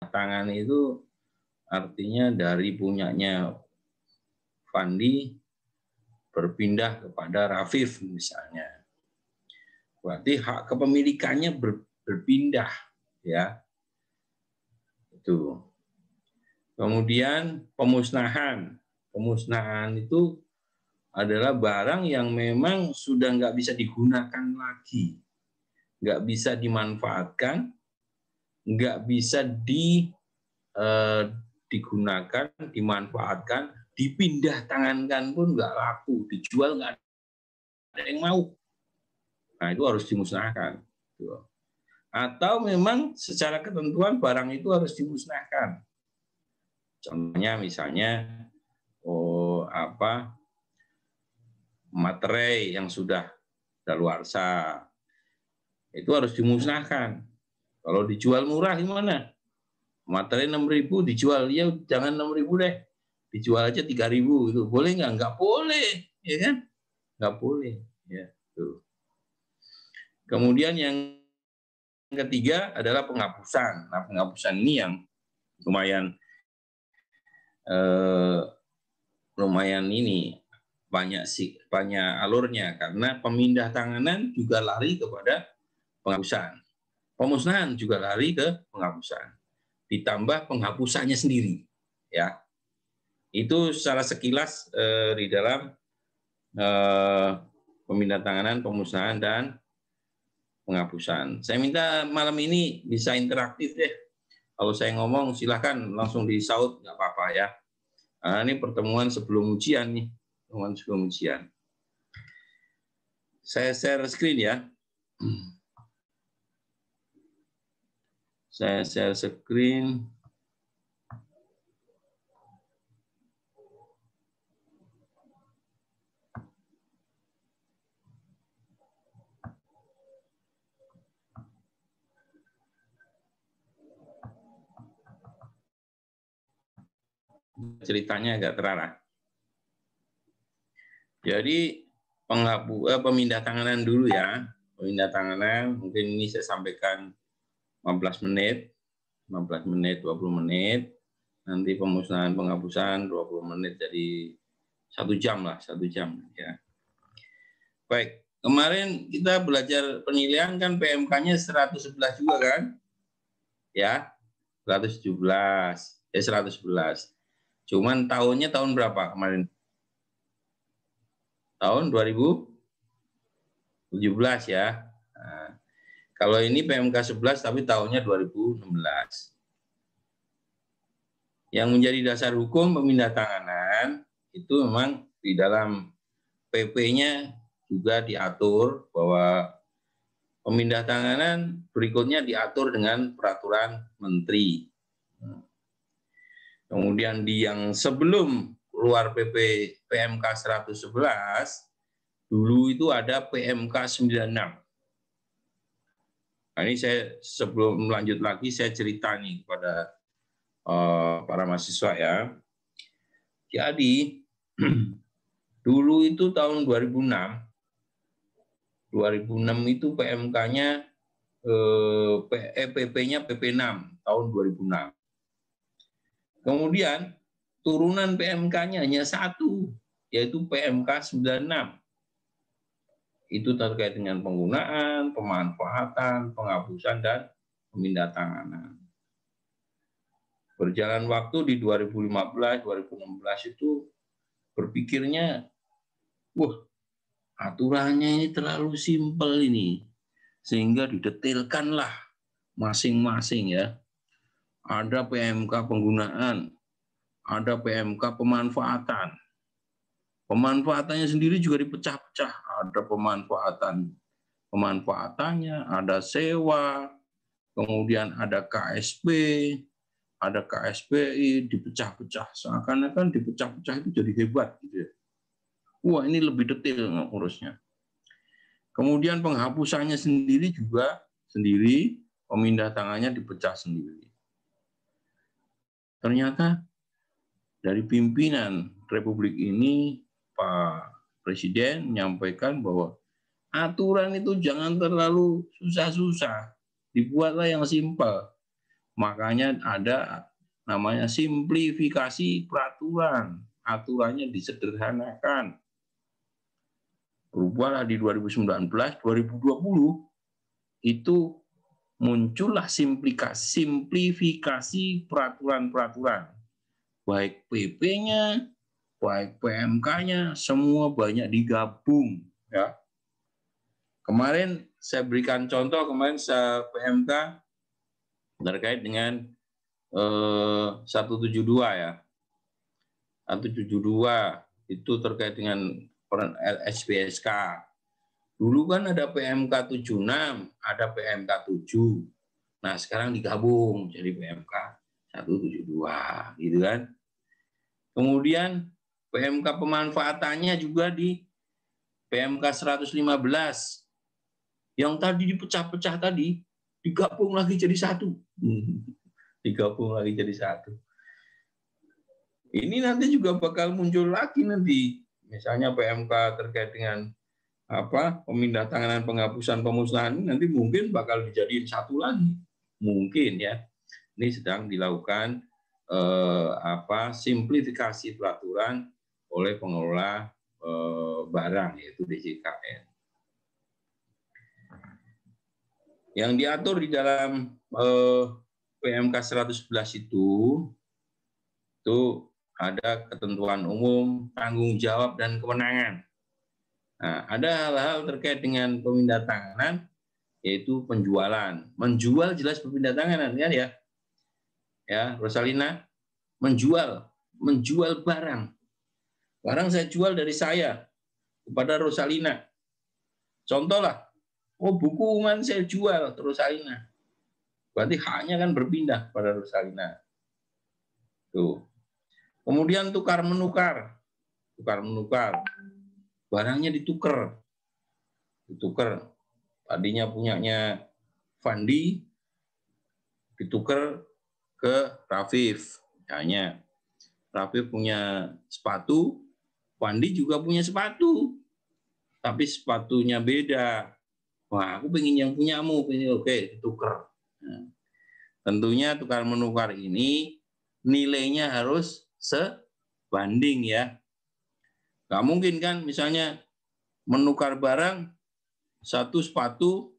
tangan itu artinya dari punyanya Fandi berpindah kepada Rafif misalnya. Berarti hak kepemilikannya berpindah, ya. Itu. Kemudian pemusnahan. Pemusnahan itu adalah barang yang memang sudah nggak bisa digunakan lagi, nggak bisa dimanfaatkan, nggak bisa digunakan, dimanfaatkan, dipindah tangankan pun nggak laku, dijual nggak ada yang mau. Nah, itu harus dimusnahkan. Atau memang secara ketentuan barang itu harus dimusnahkan. Contohnya misalnya materai yang sudah daluarsa itu harus dimusnahkan. Kalau dijual murah gimana? Materai 6.000 dijual, ya jangan 6.000 deh, dijual aja 3.000 itu boleh nggak? Nggak boleh, ya kan? Nggak boleh, ya. Tuh. Kemudian yang ketiga adalah penghapusan. Nah, penghapusan ini yang lumayan ini banyak alurnya, karena pemindah tanganan juga lari kepada penghapusan, pemusnahan juga lari ke penghapusan, ditambah penghapusannya sendiri, ya. Itu secara sekilas di dalam pemindah tanganan, pemusnahan, dan penghapusan. Saya minta malam ini bisa interaktif deh. Kalau saya ngomong silahkan langsung disaut, nggak apa-apa ya. Nah, ini pertemuan sebelum ujian nih, pertemuan sebelum ujian. Saya share screen ya. Saya share screen. Ceritanya agak terarah. Jadi pemindah tanganan dulu ya. Pemindah tanganan mungkin ini saya sampaikan 15 menit, 20 menit. Nanti pemusnahan penghapusan 20 menit, jadi 1 jam lah, 1 jam ya. Baik, kemarin kita belajar penilaian kan PMK-nya 111 juga kan? Ya, 111. 111. Cuman tahunnya tahun berapa kemarin? Tahun 2017 ya. Nah, kalau ini PMK 11 tapi tahunnya 2016. Yang menjadi dasar hukum pemindah tanganan itu memang di dalam PP-nya juga diatur bahwa pemindah tanganan berikutnya diatur dengan peraturan menteri. Kemudian di yang sebelum keluar PP PMK 111, dulu itu ada PMK 96. Nah, ini saya sebelum lanjut lagi, saya cerita nih kepada para mahasiswa ya. Jadi, dulu itu tahun 2006 itu PMK-nya, PP-nya PP 6 tahun 2006. Kemudian turunan PMK-nya hanya satu, yaitu PMK 96. Itu terkait dengan penggunaan, pemanfaatan, penghapusan, dan pemindah tanganan. Berjalan waktu di 2015, 2016 itu berpikirnya, wah, aturannya ini terlalu simpel ini, sehingga didetailkanlah masing-masing ya. Ada PMK penggunaan, ada PMK pemanfaatan. Pemanfaatannya sendiri juga dipecah-pecah. Ada pemanfaatannya, ada sewa, kemudian ada KSP, ada KSPI, dipecah-pecah. Seakan-akan dipecah-pecah itu jadi hebat gitu ya. Wah, ini lebih detail ngurusnya. Kemudian penghapusannya sendiri juga sendiri, pemindah tangannya dipecah sendiri. Ternyata dari pimpinan Republik ini, Pak Presiden menyampaikan bahwa aturan itu jangan terlalu susah-susah, dibuatlah yang simpel. Makanya ada namanya simplifikasi peraturan. Aturannya disederhanakan. Berubahlah di 2019, 2020 itu muncullah simplifikasi peraturan-peraturan. Baik PP-nya, baik PMK-nya, semua banyak digabung. Ya. Kemarin saya berikan contoh, kemarin saya PMK terkait dengan 172 ya. 172 itu terkait dengan peran LSPSK. Dulu kan ada PMK 76, ada PMK 7. Nah, sekarang digabung jadi PMK 172, gitu kan. Kemudian PMK pemanfaatannya juga di PMK 115. Yang tadi dipecah-pecah tadi, digabung lagi jadi satu. Digabung lagi jadi satu. Ini nanti juga bakal muncul lagi nanti. Misalnya PMK terkait dengan pemindahantanganan, penghapusan, pemusnahan, nanti mungkin bakal dijadiin satu lagi. Mungkin ya. Ini sedang dilakukan simplifikasi peraturan oleh pengelola barang, yaitu DJKN. Yang diatur di dalam PMK 111 itu ada ketentuan umum, tanggung jawab, dan kewenangan. Nah, ada hal-hal terkait dengan pemindahantanganan, yaitu penjualan. Menjual jelas pemindahantanganan, kan ya? Ya, Rosalina, menjual barang. Barang saya jual dari saya kepada Rosalina. Contoh lah, buku kan saya jual ke Rosalina. Berarti haknya kan berpindah pada Rosalina. Tuh. Kemudian tukar-menukar. Tukar-menukar. Barangnya ditukar. Tadinya punyanya Fandi, ditukar ke Rafif. Hanya Rafif punya sepatu, Fandi juga punya sepatu. Tapi sepatunya beda. Wah, aku pengen yang punyamu. Oke, ditukar. Nah, tentunya tukar-menukar ini nilainya harus sebanding ya. Nggak mungkin kan misalnya menukar barang, satu sepatu,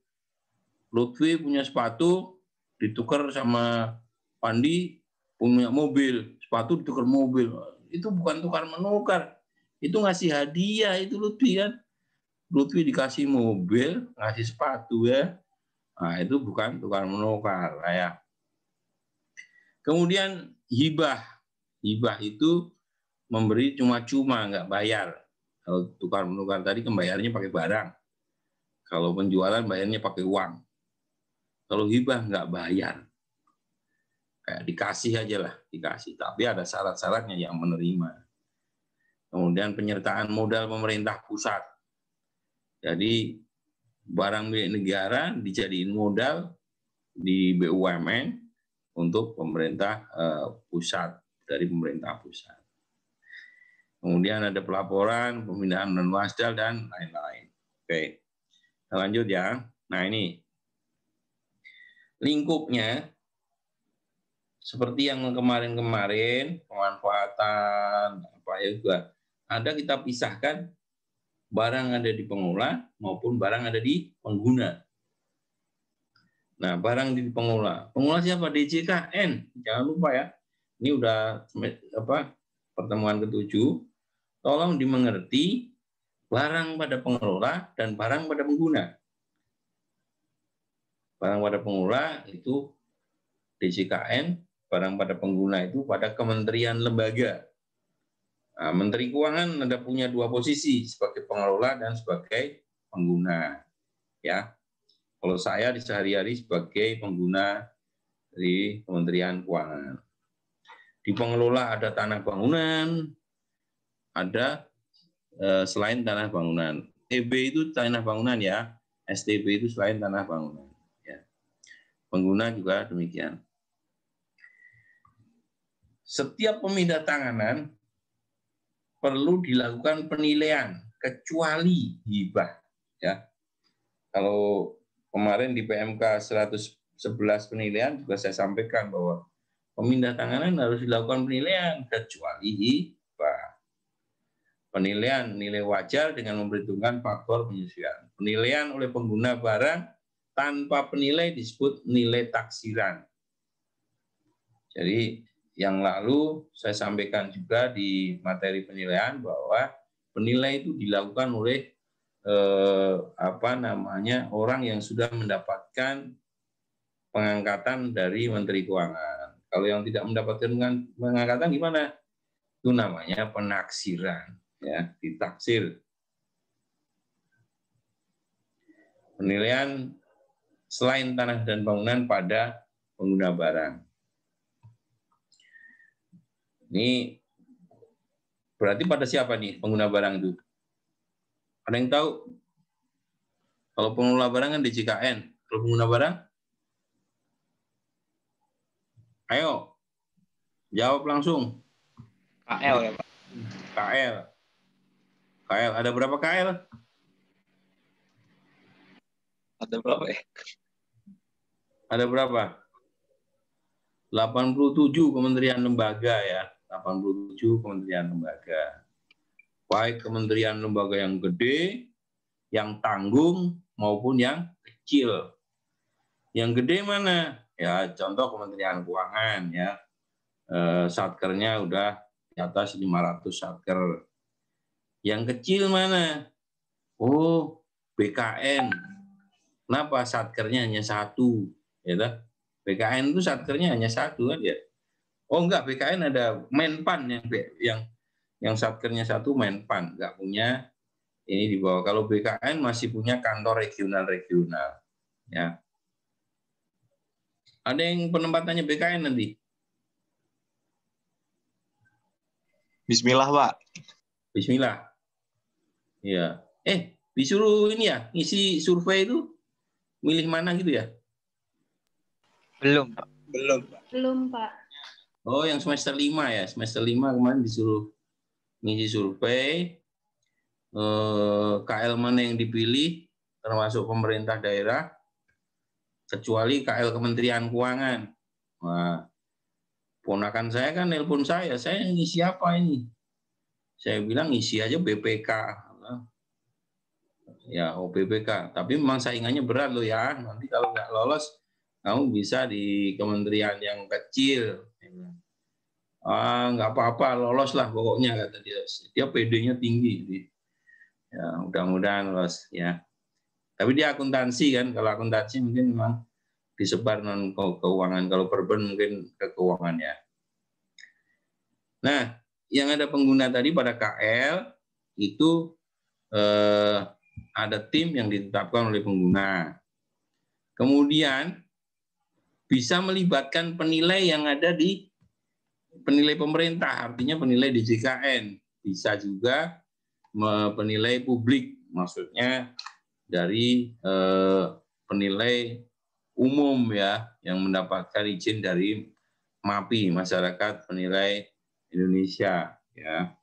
Lutfi punya sepatu, ditukar sama Pandi punya mobil, sepatu ditukar mobil. Itu bukan tukar-menukar, itu ngasih hadiah itu Lutfi kan. Lutfi dikasih mobil, ngasih sepatu ya. Nah, itu bukan tukar-menukar ya. Kemudian hibah. Hibah itu memberi cuma-cuma, nggak bayar. Kalau tukar-menukar tadi kan bayarnya pakai barang. Kalau penjualan bayarnya pakai uang. Kalau hibah nggak bayar. Kayak dikasih aja lah, dikasih. Tapi ada syarat-syaratnya yang menerima. Kemudian penyertaan modal pemerintah pusat. Jadi barang milik negara dijadiin modal di BUMN untuk pemerintah pusat, dari pemerintah pusat. Kemudian ada pelaporan, pemindahan non-wasdal, dan lain-lain. Oke, kita lanjut ya. Nah ini lingkupnya seperti yang kemarin-kemarin, pemanfaatan, juga ada kita pisahkan barang ada di pengelola maupun barang ada di pengguna. Nah, barang di pengelola. Pengelola siapa? DJKN. Jangan lupa ya. Ini udah pertemuan ke-7. Tolong dimengerti barang pada pengelola dan barang pada pengguna. Barang pada pengelola itu DJKN, barang pada pengguna itu pada kementerian lembaga. Nah, Menteri Keuangan ada punya dua posisi, sebagai pengelola dan sebagai pengguna. Ya, kalau saya di sehari-hari sebagai pengguna di Kementerian Keuangan. Di pengelola ada tanah bangunan, ada selain tanah bangunan. EB itu tanah bangunan ya, STB itu selain tanah bangunan. Ya. Pengguna juga demikian. Setiap pemindahantanganan perlu dilakukan penilaian kecuali hibah ya. Kalau kemarin di PMK 111 11 penilaian juga saya sampaikan bahwa pemindah tanganan harus dilakukan penilaian kecuali penilaian nilai wajar dengan memperhitungkan faktor penyesuaian. Penilaian oleh pengguna barang tanpa penilai disebut nilai taksiran. Jadi yang lalu saya sampaikan juga di materi penilaian bahwa penilai itu dilakukan oleh orang yang sudah mendapatkan pengangkatan dari Menteri Keuangan. Kalau yang tidak mendapatkan pengangkatan gimana? Itu namanya penaksiran, ya, ditaksir. Penilaian selain tanah dan bangunan pada pengguna barang. Ini berarti pada siapa nih pengguna barang itu? Ada yang tahu? Kalau pengelola barang kan DJKN. Kalau pengguna barang? Ayo, jawab langsung. KL ya Pak. KL. KL, ada berapa KL? Ada berapa ya? Ada berapa? 87 kementerian lembaga ya. 87 kementerian lembaga. Baik kementerian lembaga yang gede, yang tanggung, maupun yang kecil. Yang gede mana? Ya contoh Kementerian Keuangan ya. Satkernya udah di atas 500 satker. Yang kecil mana? Oh, BKN. Kenapa satkernya hanya satu? Ya, BKN itu satkernya hanya satu kan ya? Oh enggak, BKN ada Menpan yang satkernya satu Menpan, enggak punya ini di bawah. Kalau BKN masih punya kantor regional-regional. Ya. Ada yang penempatannya BKN nanti? Bismillah Pak. Bismillah. Iya. Disuruh ini ya, ngisi survei itu milih mana gitu ya? Belum Pak. Belum, Pak. Oh, yang semester 5 ya. Semester 5 kemarin disuruh ngisi survei. KL mana yang dipilih, termasuk pemerintah daerah, kecuali KL Kementerian Keuangan. Nah, ponakan saya kan nelpon saya ngisi apa ini? Saya bilang ngisi aja BPK. Ya, BPK. Tapi memang saingannya berat loh ya. Nanti kalau nggak lolos, kamu bisa di kementerian yang kecil. Nggak apa-apa, lolos lah pokoknya kata dia. Dia PD-nya tinggi. Ya, mudah-mudahan lolos ya. Tapi dia akuntansi kan. Kalau akuntansi mungkin memang disebar non keuangan. Kalau perben mungkin ke keuangan ya. Nah, yang ada pengguna tadi pada KL itu ada tim yang ditetapkan oleh pengguna. Kemudian bisa melibatkan penilai yang ada di penilai pemerintah, artinya penilai DJKN. Bisa juga penilai publik, maksudnya dari penilai umum ya, yang mendapatkan izin dari MAPI, Masyarakat Penilai Indonesia. Ya.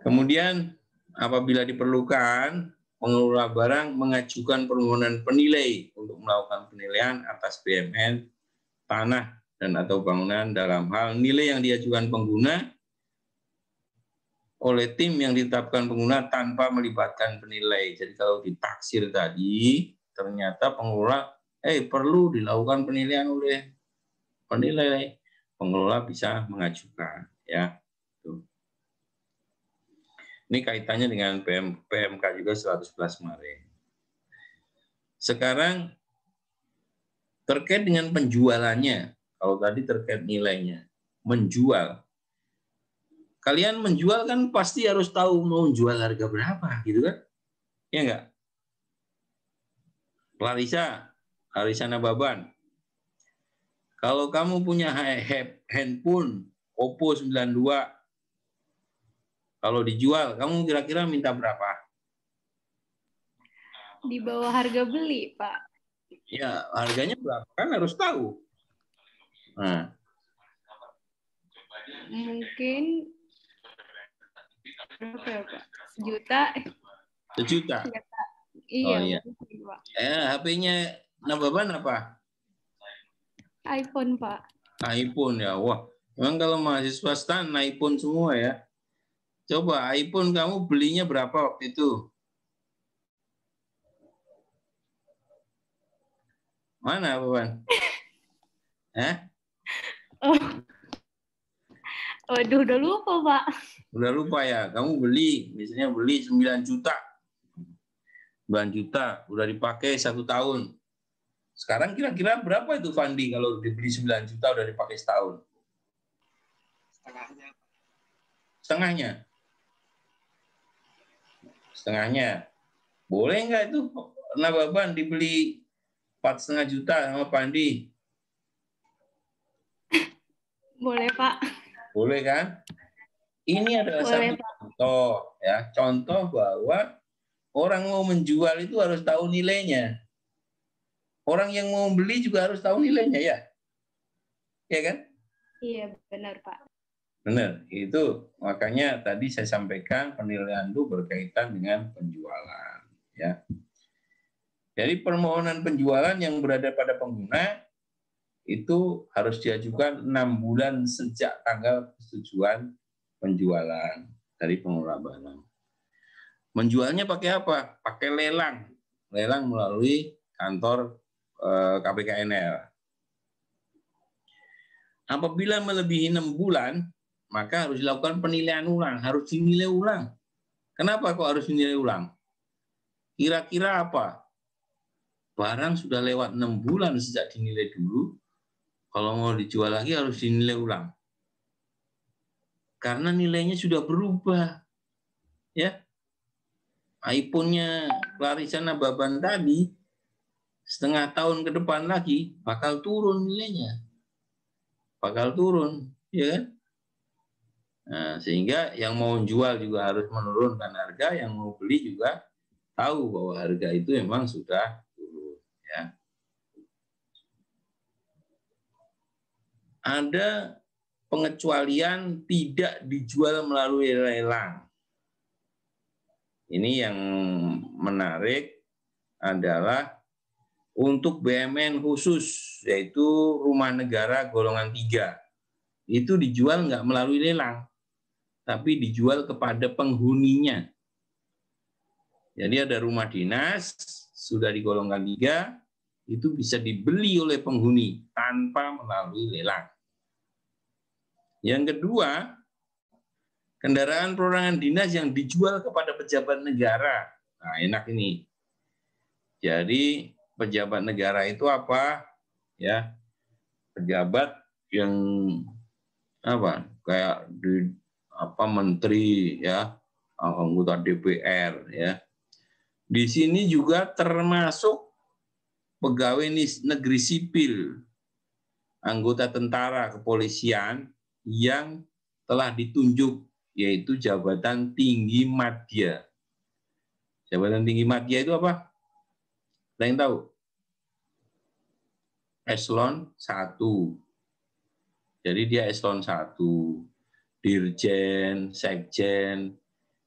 Kemudian apabila diperlukan, pengelola barang mengajukan permohonan penilai untuk melakukan penilaian atas BMN, tanah, dan atau bangunan dalam hal nilai yang diajukan pengguna oleh tim yang ditetapkan pengguna tanpa melibatkan penilai. Jadi kalau ditaksir tadi, ternyata pengelola perlu dilakukan penilaian oleh penilai, pengelola bisa mengajukan. Ya. Ini kaitannya dengan PMK juga 111 kemarin. Sekarang terkait dengan penjualannya, kalau tadi terkait nilainya, menjual. Kalian menjual kan pasti harus tahu mau jual harga berapa, gitu kan? Ya enggak? Larissa Nababan. Kalau kamu punya handphone Oppo 92, kalau dijual, kamu kira-kira minta berapa? Di bawah harga beli, Pak. Ya, harganya berapa? Kan harus tahu. Nah. Mungkin berapa ya, Pak? Sejuta? Sejuta? Iya, Oh iya. mungkin, Pak. HP-nya Nababan apa? iPhone, Pak. iPhone ya. Wah, memang kalau mahasiswa STAN iPhone semua ya. Coba iPhone kamu belinya berapa waktu itu? Mana, Baban? Oh, waduh, udah lupa, Pak. Udah lupa ya. Kamu beli, misalnya beli 9 juta. 9 juta, udah dipakai 1 tahun. Sekarang kira-kira berapa itu Fandi kalau dibeli 9 juta udah dipakai setahun? Setengahnya. Setengahnya? Setengahnya. Boleh nggak itu Nababan dibeli 4,5 juta sama Fandi? Boleh, Pak. Boleh kan? Ini adalah Boleh, satu Pak. contoh ya, contoh bahwa orang mau menjual itu harus tahu nilainya. Orang yang mau beli juga harus tahu nilainya ya. Ya kan? Iya, benar, Pak. Benar. Itu makanya tadi saya sampaikan penilaian itu berkaitan dengan penjualan ya. Jadi permohonan penjualan yang berada pada pengguna itu harus diajukan 6 bulan sejak tanggal persetujuan penjualan dari pengelola barang. Menjualnya pakai apa? Pakai lelang. Lelang melalui kantor KPKNL. Apabila melebihi 6 bulan, maka harus dilakukan penilaian ulang. Harus dinilai ulang. Kenapa kok harus dinilai ulang? Kira-kira apa? Barang sudah lewat 6 bulan sejak dinilai dulu, kalau mau dijual lagi harus dinilai ulang. Karena nilainya sudah berubah. Ya, iPhone-nya Clarissa Nababan tadi setengah tahun ke depan lagi bakal turun nilainya. Bakal turun, ya kan? Nah, sehingga yang mau jual juga harus menurunkan harga, yang mau beli juga tahu bahwa harga itu memang sudah turun, ya. Ada pengecualian tidak dijual melalui lelang. Ini yang menarik adalah untuk BUMN khusus, yaitu rumah negara golongan 3. Itu dijual nggak melalui lelang, tapi dijual kepada penghuninya. Jadi ada rumah dinas, sudah digolongkan 3, itu bisa dibeli oleh penghuni tanpa melalui lelang. Yang kedua, kendaraan perorangan dinas yang dijual kepada pejabat negara. Nah, enak ini. Jadi pejabat negara itu apa? Ya, pejabat yang apa? Kayak di apa menteri ya, anggota DPR ya. Di sini juga termasuk pegawai negeri sipil, anggota tentara, kepolisian yang telah ditunjuk, yaitu jabatan tinggi madya. Jabatan tinggi madya itu apa? Ada yang tahu? Eselon 1. Jadi dia eselon 1. Dirjen, sekjen,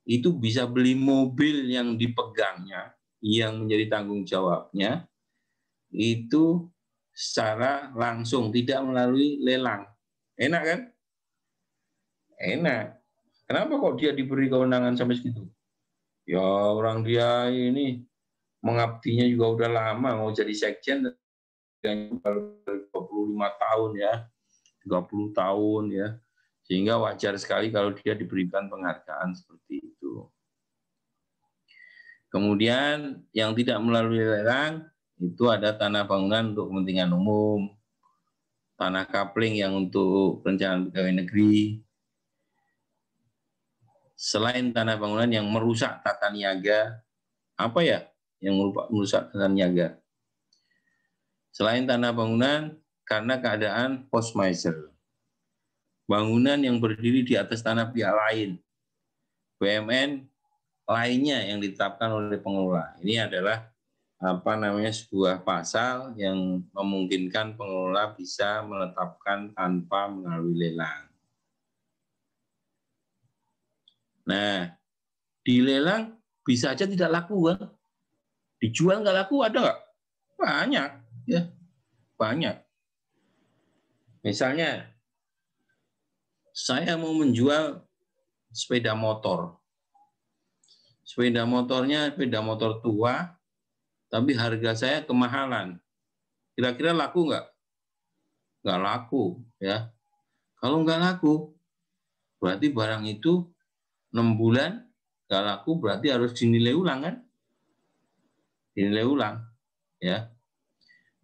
itu bisa beli mobil yang dipegangnya, yang menjadi tanggung jawabnya, itu secara langsung, tidak melalui lelang. Enak kan? Enak. Kenapa kok dia diberi kewenangan sampai segitu? Ya orang dia ini mengabdinya juga udah lama, mau jadi sekjen yang 25 tahun ya, 30 tahun ya. Sehingga wajar sekali kalau dia diberikan penghargaan seperti itu. Kemudian yang tidak melalui lelang itu ada tanah bangunan untuk kepentingan umum, tanah kapling yang untuk perencanaan pegawai negeri. Selain tanah bangunan yang merusak tata niaga, apa ya yang merusak tata niaga? Selain tanah bangunan karena keadaan post miser. Bangunan yang berdiri di atas tanah pihak lain, BUMN lainnya yang ditetapkan oleh pengelola. Ini adalah sebuah pasal yang memungkinkan pengelola bisa menetapkan tanpa melalui lelang. Nah, di lelang bisa aja tidak laku kan? Dijual nggak laku ada nggak? Banyak. Ya, banyak. Misalnya, saya mau menjual sepeda motor. Sepeda motornya sepeda motor tua, tapi harga saya kemahalan. Kira-kira laku nggak? Nggak laku, ya. Kalau nggak laku, berarti barang itu 6 bulan nggak laku, berarti harus dinilai ulang kan? Dinilai ulang, ya.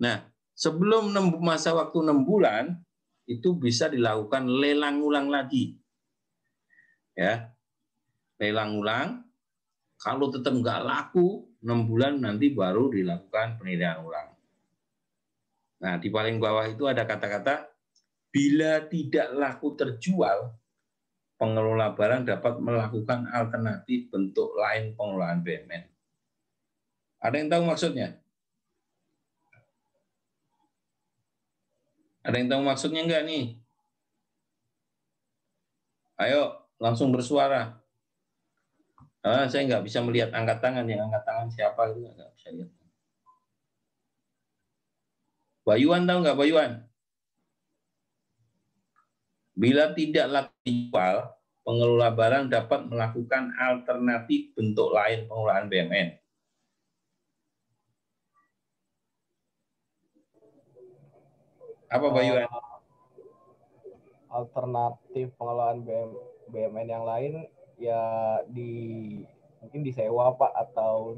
Nah, sebelum masa waktu 6 bulan, itu bisa dilakukan lelang ulang lagi. Ya, lelang ulang. Kalau tetap nggak laku, 6 bulan nanti baru dilakukan penilaian ulang. Nah, di paling bawah itu ada kata-kata, bila tidak laku terjual, pengelola barang dapat melakukan alternatif bentuk lain pengelolaan BUMN. Ada yang tahu maksudnya? Ada yang tahu maksudnya enggak nih? Ayo, langsung bersuara. Saya nggak bisa melihat angkat tangan. Yang angkat tangan siapa itu nggak bisa lihat. Bayuan tahu nggak Bayuan? Bila tidak laku dijual, pengelola barang dapat melakukan alternatif bentuk lain pengelolaan BUMN. Apa Bayuan? Alternatif pengelolaan BUMN yang lain ya mungkin disewa Pak atau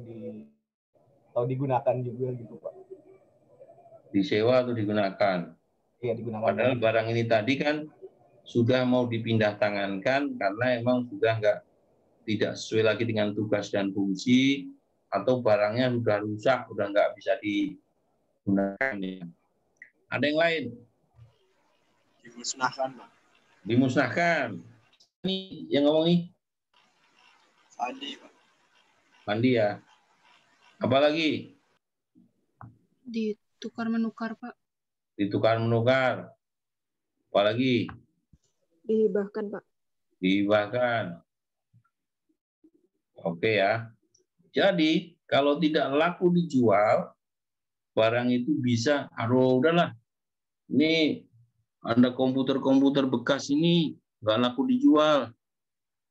digunakan juga gitu Pak. Disewa atau digunakan? Iya, digunakan. Padahal barang ini tadi kan sudah mau dipindah tangankan karena emang sudah tidak sesuai lagi dengan tugas dan fungsi, atau barangnya sudah rusak, sudah nggak bisa digunakan. Ya. Ada yang lain? Dimusnahkan, Pak. Dimusnahkan. Ini yang ngomong nih? Fandi, Pak. Fandi ya. Apalagi? Ditukar menukar, Pak. Ditukar menukar. Apalagi? Dihibahkan, Pak. Dihibahkan. Oke ya. Jadi kalau tidak laku dijual, barang itu bisa, udahlah. Ini ada komputer bekas ini nggak laku dijual.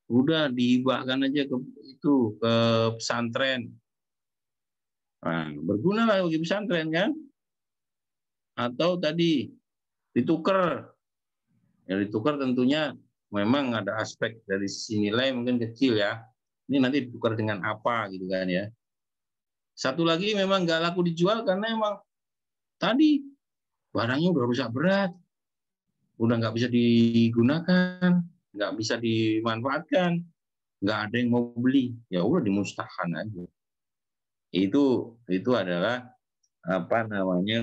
Udah dihibahkan aja ke pesantren. Nah, berguna lah bagi pesantren kan? Atau tadi ditukar. Ya ditukar tentunya memang ada aspek dari sisi nilai mungkin kecil ya. Ini nanti ditukar dengan apa gitu kan ya. Satu lagi memang nggak laku dijual karena emang tadi barangnya udah rusak berat, udah nggak bisa digunakan, nggak bisa dimanfaatkan, nggak ada yang mau beli, ya udah dimusnahkan aja. Itu adalah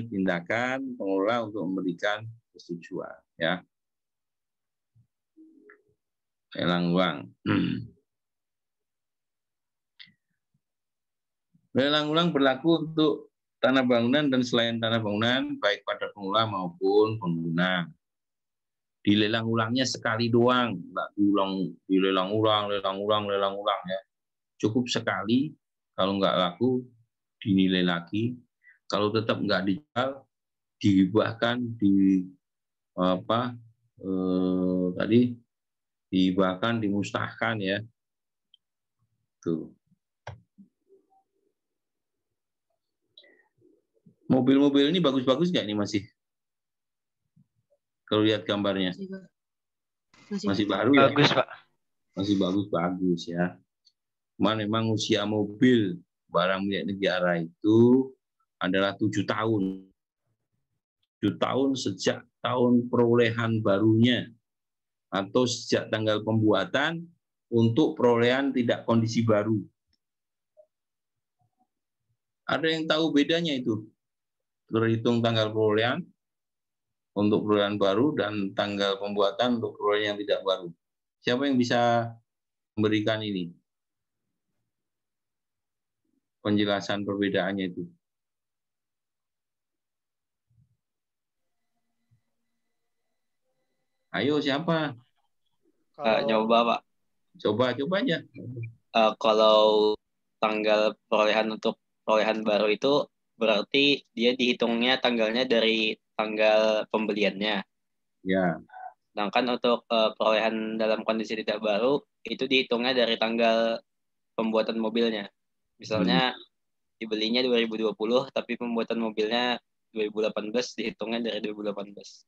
tindakan pengelola untuk memberikan persetujuan ya. Lelang ulang. Lelang ulang berlaku untuk tanah bangunan dan selain tanah bangunan, baik pada pengelola maupun pengguna. Dilelang ulangnya sekali doang, nggak dilelang ulang ya. Cukup sekali, kalau nggak laku dinilai lagi, kalau tetap nggak dijual, dihibahkan dihibahkan, dimusnahkan ya. Tuh. Mobil-mobil ini bagus-bagus nggak nih masih? Kalau lihat gambarnya. Masih baru ya? Bagus, Pak. Masih bagus ya. Memang usia mobil barang milik negara itu adalah 7 tahun. 7 tahun sejak tahun perolehan barunya atau sejak tanggal pembuatan untuk perolehan tidak kondisi baru. Ada yang tahu bedanya itu? Terhitung tanggal perolehan untuk perolehan baru dan tanggal pembuatan untuk perolehan yang tidak baru. Siapa yang bisa memberikan ini? Penjelasan perbedaannya itu. Ayo siapa? Nyoba, Pak. Coba aja. Kalau tanggal perolehan untuk perolehan baru itu berarti dia dihitungnya tanggalnya dari tanggal pembeliannya. Ya. Sedangkan untuk perolehan dalam kondisi tidak baru, itu dihitungnya dari tanggal pembuatan mobilnya. Misalnya dibelinya 2020, tapi pembuatan mobilnya 2018, dihitungnya dari 2018.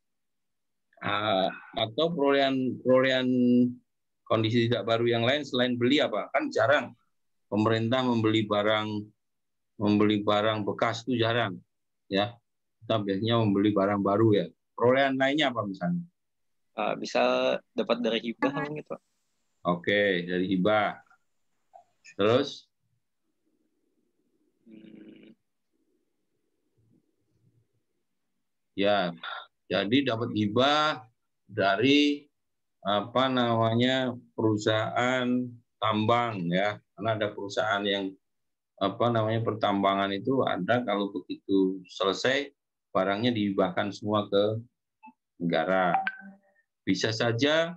Atau perolehan kondisi tidak baru yang lain selain beli apa? Kan jarang pemerintah membeli barang bekas, itu jarang, ya. Kita biasanya membeli barang baru, ya. Perolehan lainnya apa misalnya? Bisa dapat dari hibah gitu. Oke, dari hibah. Terus? Ya, jadi dapat hibah dari perusahaan tambang, ya. Karena ada perusahaan yang pertambangan itu ada, kalau begitu selesai barangnya dihibahkan semua ke negara. Bisa saja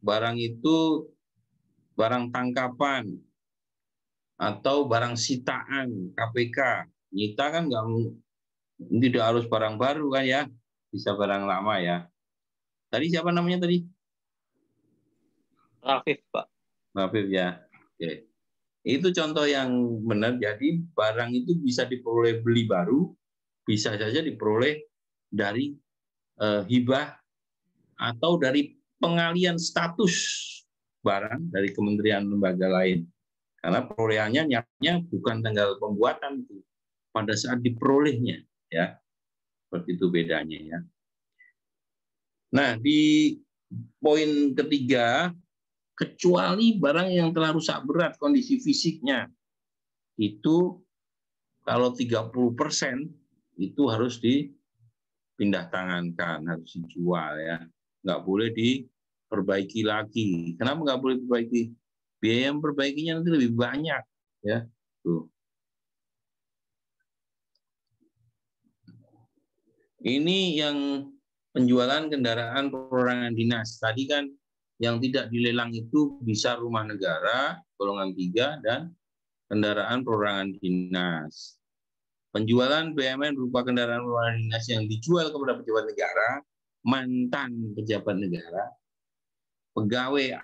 barang itu barang tangkapan atau barang sitaan KPK. Nyita kan tidak harus barang baru kan, ya, bisa barang lama, ya. Tadi siapa namanya tadi? Rafif, Pak. Rafif, ya. Oke. Itu contoh yang benar. Jadi barang itu bisa diperoleh beli baru, bisa saja diperoleh dari hibah atau dari pengalian status barang dari kementerian lembaga lain. Karena perolehannya nyatanya bukan tanggal pembuatan itu, pada saat diperolehnya, ya. Seperti itu bedanya, ya. Nah, di poin ketiga, kecuali barang yang telah rusak berat kondisi fisiknya, itu kalau 30% itu harus dipindah tangankan, harus dijual, ya. Nggak boleh diperbaiki lagi. Kenapa nggak boleh diperbaiki? Biaya memperbaikinya nanti lebih banyak, ya. Tuh. Ini yang penjualan kendaraan perorangan dinas. Tadi kan yang tidak dilelang itu bisa rumah negara, golongan 3, dan kendaraan perorangan dinas. Penjualan BUMN berupa kendaraan perorangan dinas yang dijual kepada pejabat negara, mantan pejabat negara, pegawai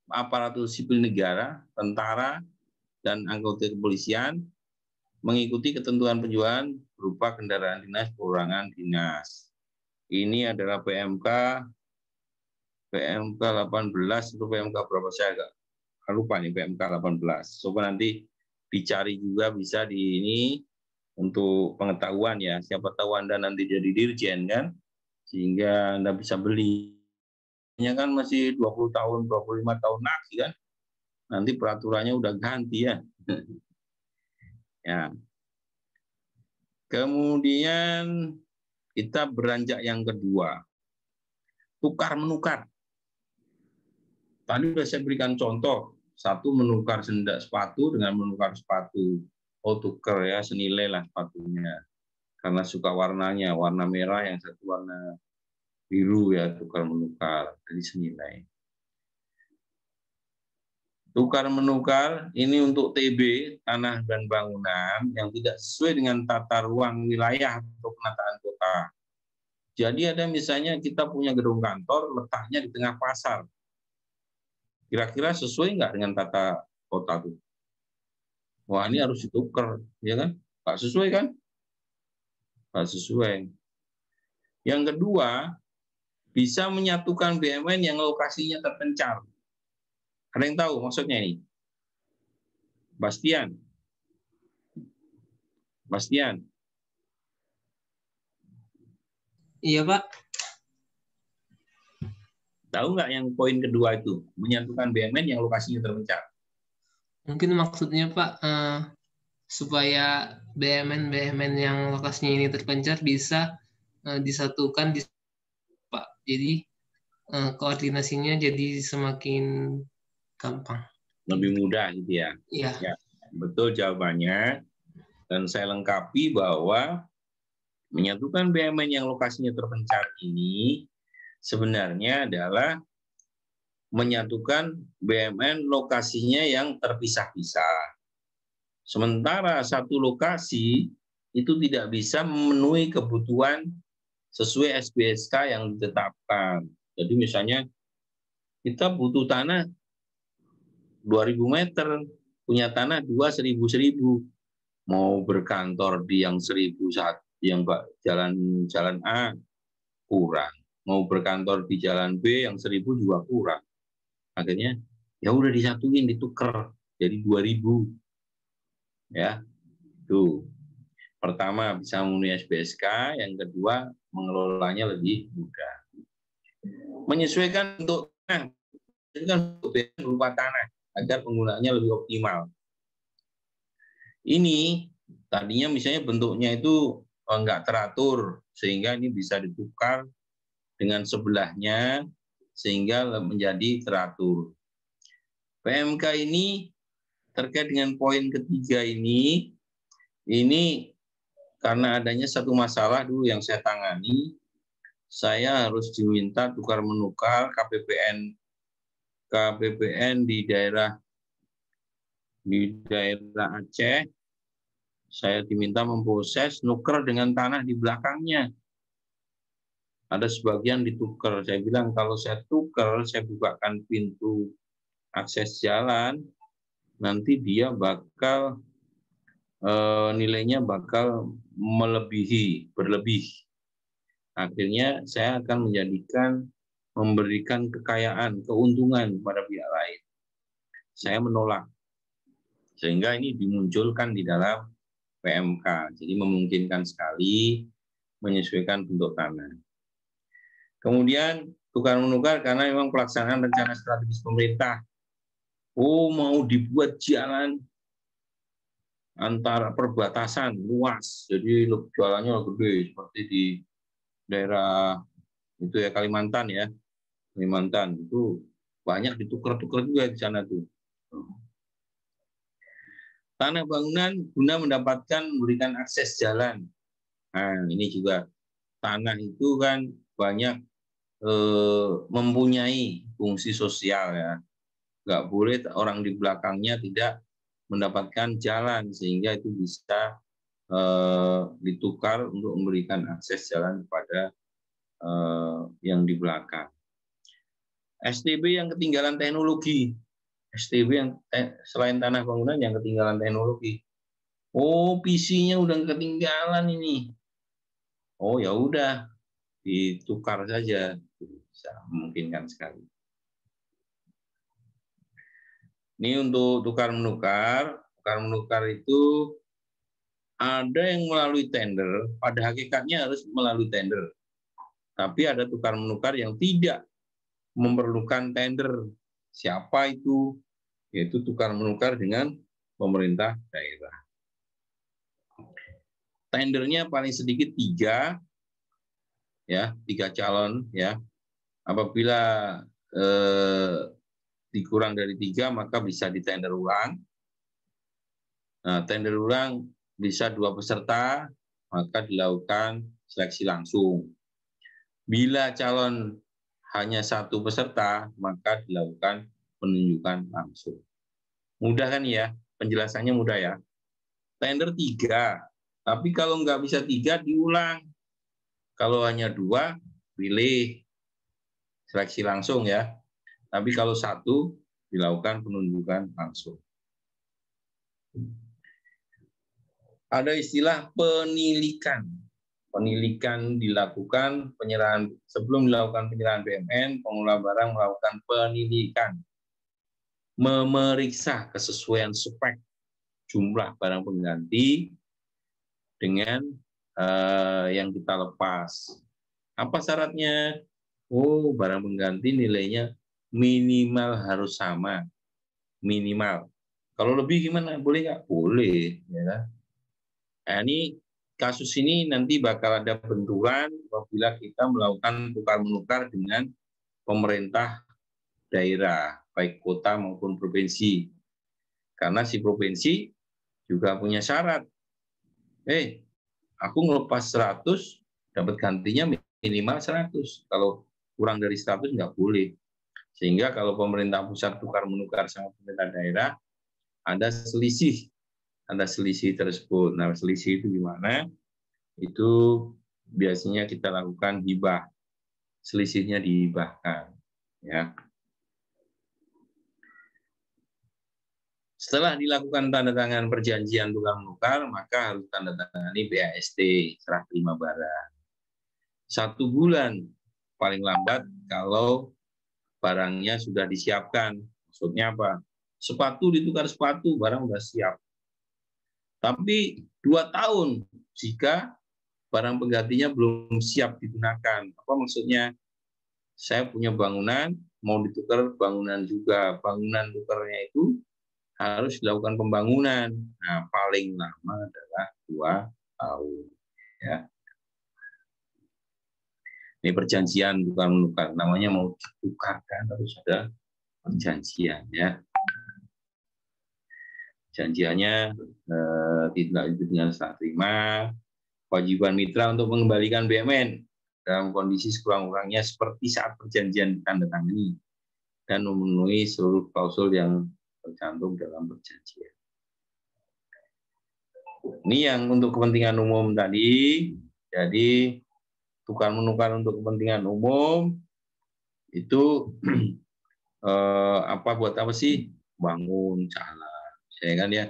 aparatur sipil negara, tentara, dan anggota kepolisian, mengikuti ketentuan penjualan berupa kendaraan dinas perorangan dinas. Ini adalah PMK 18 atau PMK berapa, saya agak lupa nih, PMK 18. Coba nanti dicari juga, bisa di ini untuk pengetahuan, ya. Siapa tahu Anda nanti jadi dirjen, kan, sehingga Anda bisa beli. Kan masih 20 tahun, 25 tahun lagi, kan. Nanti peraturannya udah ganti, ya. Ya. Kemudian kita beranjak yang kedua. Tukar-menukar. Tadi sudah saya berikan contoh. Satu menukar sendak sepatu dengan menukar sepatu. Oh, tukar, ya, senilai lah sepatunya. Karena suka warnanya, warna merah, yang satu warna biru, ya, tukar-menukar. Jadi senilai. Tukar-menukar ini untuk TB, tanah dan bangunan, yang tidak sesuai dengan tata ruang wilayah atau penataan kota. Jadi ada misalnya kita punya gedung kantor, letaknya di tengah pasar. Kira-kira sesuai nggak dengan tata kota itu? Wah, ini harus ditukar, ya kan? Nggak sesuai, kan? Nggak sesuai. Yang kedua, bisa menyatukan BUMN yang lokasinya terpencar. Ada yang tahu maksudnya ini? Bastian. Iya, Pak. Tahu nggak yang poin kedua itu? Menyatukan BUMN yang lokasinya terpencar. Mungkin maksudnya, Pak, supaya BUMN yang lokasinya ini terpencar bisa disatukan, Pak. Jadi koordinasinya jadi semakin gampang. Lebih mudah, gitu, ya? Iya. Ya, betul jawabannya. Dan saya lengkapi bahwa menyatukan BUMN yang lokasinya terpencar ini sebenarnya adalah menyatukan BUMN lokasinya yang terpisah-pisah. Sementara satu lokasi itu tidak bisa memenuhi kebutuhan sesuai SBSK yang ditetapkan. Jadi misalnya kita butuh tanah 2.000 meter, punya tanah 1.000 mau berkantor di yang 1.001, yang jalan A kurang, mau berkantor di jalan B yang 1.000 juga kurang. Akhirnya ya udah disatuin, ditukar jadi 2.000. Ya, tuh. Pertama bisa memenuhi SBSK, yang kedua mengelolanya lebih mudah. Menyesuaikan bentuk tanah, itu kan berupa tanah agar penggunaannya lebih optimal. Ini tadinya misalnya bentuknya itu enggak teratur, sehingga ini bisa ditukar dengan sebelahnya sehingga menjadi teratur. PMK ini terkait dengan poin ketiga ini karena adanya satu masalah dulu yang saya tangani, saya harus diminta tukar menukar KPPN di daerah Aceh. Saya diminta memproses nuker dengan tanah di belakangnya. Ada sebagian ditukar. Saya bilang kalau saya tukar, saya bukakan pintu akses jalan, nanti dia bakal nilainya bakal berlebih. Akhirnya saya akan memberikan kekayaan, keuntungan kepada pihak lain. Saya menolak. Sehingga ini dimunculkan di dalam PMK. Jadi memungkinkan sekali menyesuaikan bentuk tanah. Kemudian tukar menukar karena memang pelaksanaan rencana strategis pemerintah. Mau dibuat jalan antara perbatasan luas, jadi jalannya gede seperti di daerah itu ya Kalimantan ya, Kalimantan itu banyak ditukar-tukar juga di sana tuh. Tanah bangunan guna memberikan akses jalan. Nah ini juga tanah itu kan banyak mempunyai fungsi sosial ya. Nggak boleh orang di belakangnya tidak mendapatkan jalan, sehingga itu bisa ditukar untuk memberikan akses jalan kepada yang di belakang. STB yang ketinggalan teknologi. STB yang selain tanah bangunan yang ketinggalan teknologi. PC-nya udah ketinggalan ini. Ya udah ditukar saja, bisa memungkinkan sekali. Ini untuk tukar menukar. Tukar menukar itu ada yang melalui tender, pada hakikatnya harus melalui tender. Tapi ada tukar menukar yang tidak memerlukan tender. Siapa itu? Yaitu tukar menukar dengan pemerintah daerah. Tendernya paling sedikit 3 calon ya. Apabila dikurang dari 3 maka bisa ditender ulang. Nah, tender ulang bisa 2 peserta maka dilakukan seleksi langsung. Bila calon hanya 1 peserta maka dilakukan penunjukan langsung. Mudah kan ya? Penjelasannya mudah ya. Tender 3, tapi kalau nggak bisa 3 diulang. Kalau hanya 2 pilih seleksi langsung ya. Tapi kalau 1 dilakukan penunjukan langsung. Ada istilah penilikan. Penilikan dilakukan sebelum dilakukan penyerahan BMN, pengelola barang melakukan penilikan, memeriksa kesesuaian spek jumlah barang pengganti dengan yang kita lepas. Apa syaratnya? Barang pengganti nilainya minimal harus sama, minimal. Kalau lebih gimana? Boleh nggak? Boleh. Ya. Nah, ini kasus ini nanti bakal ada benturan apabila kita melakukan tukar menukar dengan pemerintah daerah, baik kota maupun provinsi. Karena si provinsi juga punya syarat. Aku ngelepas 100, dapat gantinya minimal 100. Kalau kurang dari 100 nggak boleh. Sehingga kalau pemerintah pusat tukar menukar sama pemerintah daerah, ada selisih atas selisih tersebut. Nah, selisih itu gimana? Itu biasanya kita lakukan hibah. Selisihnya dihibahkan. Ya. Setelah dilakukan tanda tangan perjanjian tukar menukar, maka harus tanda tangani BAST, serah terima barang. 1 bulan paling lambat kalau barangnya sudah disiapkan. Maksudnya apa? Sepatu ditukar sepatu, barang sudah siap. Tapi 2 tahun jika barang penggantinya belum siap digunakan. Apa maksudnya? Saya punya bangunan, mau ditukar bangunan juga. Bangunan tukarnya itu harus dilakukan pembangunan. Nah, paling lama adalah 2 tahun. Ya. Ini perjanjian tukar menukar. Namanya mau ditukarkan harus ada perjanjian. Ya. Perjanjiannya tidak itu dengan serah terima. Kewajiban mitra untuk mengembalikan BUMN dalam kondisi sekurang-kurangnya seperti saat perjanjian ditandatangani dan memenuhi seluruh klausul yang tercantum dalam perjanjian. Ini yang untuk kepentingan umum tadi. Jadi tukar menukar untuk kepentingan umum itu buat apa sih? Bangun jalan, ya kan ya.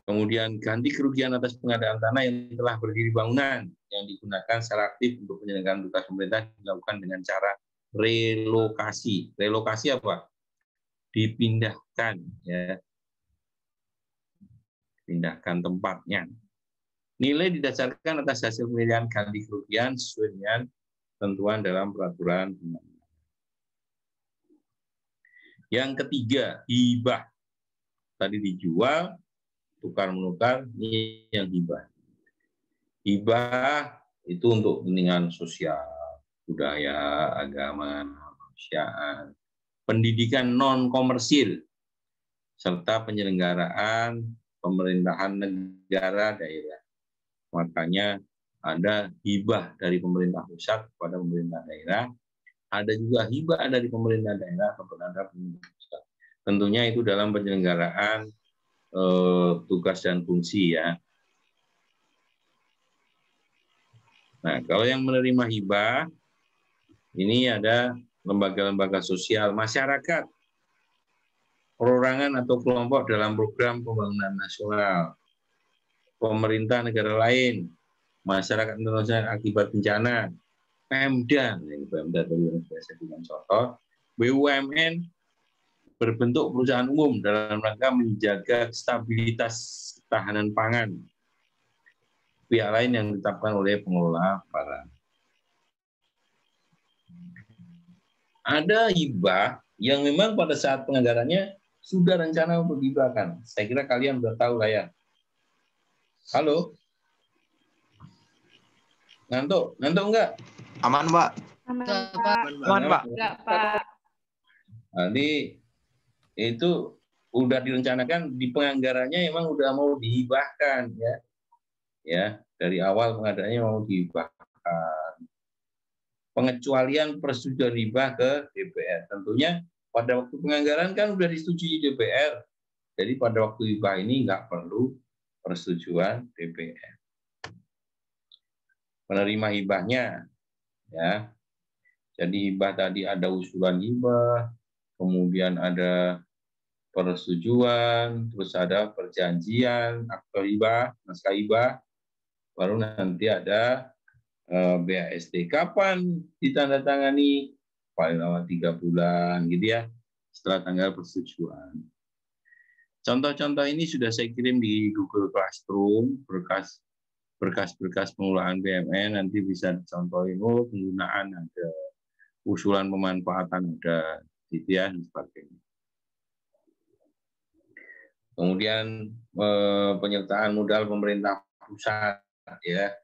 Kemudian ganti kerugian atas pengadaan tanah yang telah berdiri bangunan yang digunakan secara aktif untuk penyelenggaraan tugas pemerintah dilakukan dengan cara relokasi. Relokasi apa? Dipindahkan, ya, pindahkan tempatnya. Nilai didasarkan atas hasil pemilihan ganti kerugian sesuai dengan ketentuan dalam peraturan. Yang ketiga, hibah. Tadi dijual, tukar menukar, ini yang hibah. Hibah itu untuk kepentingan sosial, budaya, agama, kemanusiaan, pendidikan non komersil, serta penyelenggaraan pemerintahan negara daerah. Makanya ada hibah dari pemerintah pusat kepada pemerintah daerah, ada juga hibah dari pemerintah daerah kepada pemerintah pusat. Tentunya itu dalam penyelenggaraan tugas dan fungsi, ya. Nah, kalau yang menerima hibah, ini ada lembaga-lembaga sosial, masyarakat, perorangan atau kelompok dalam program pembangunan nasional, pemerintah negara lain, masyarakat internasional akibat bencana, Pemda, Pemda itu biasa dengan contoh, BUMN berbentuk perusahaan umum dalam rangka menjaga stabilitas ketahanan pangan. Pihak lain yang ditetapkan oleh pengelola barang. Ada hibah yang memang pada saat penganggarannya sudah rencana untuk dihibahkan. Saya kira kalian sudah tahu lah ya. Halo? Ngantuk? Ngantuk enggak? Aman, Pak. Aman, Enggak, Pak. Aman, Pak. Enggak, Pak. Jadi itu udah direncanakan di penganggarannya emang udah mau dihibahkan, ya. Ya, dari awal pengadaannya mau dihibahkan. Pengecualian persetujuan hibah ke DPR. Tentunya pada waktu penganggaran kan udah disetujui DPR. Jadi pada waktu hibah ini nggak perlu persetujuan DPR. Penerima hibahnya, ya. Jadi hibah tadi ada usulan hibah, kemudian ada persetujuan, terus ada perjanjian, akte hibah, naskah hibah, baru nanti ada BAST. Kapan ditandatangani? Paling lama 3 bulan, gitu ya, setelah tanggal persetujuan. Contoh-contoh ini sudah saya kirim di Google Classroom, berkas-berkas pengelolaan BUMN, nanti bisa dicontohin, penggunaan ada, usulan pemanfaatan ada, gitu ya, dan sebagainya. Kemudian penyertaan modal pemerintah pusat, ya,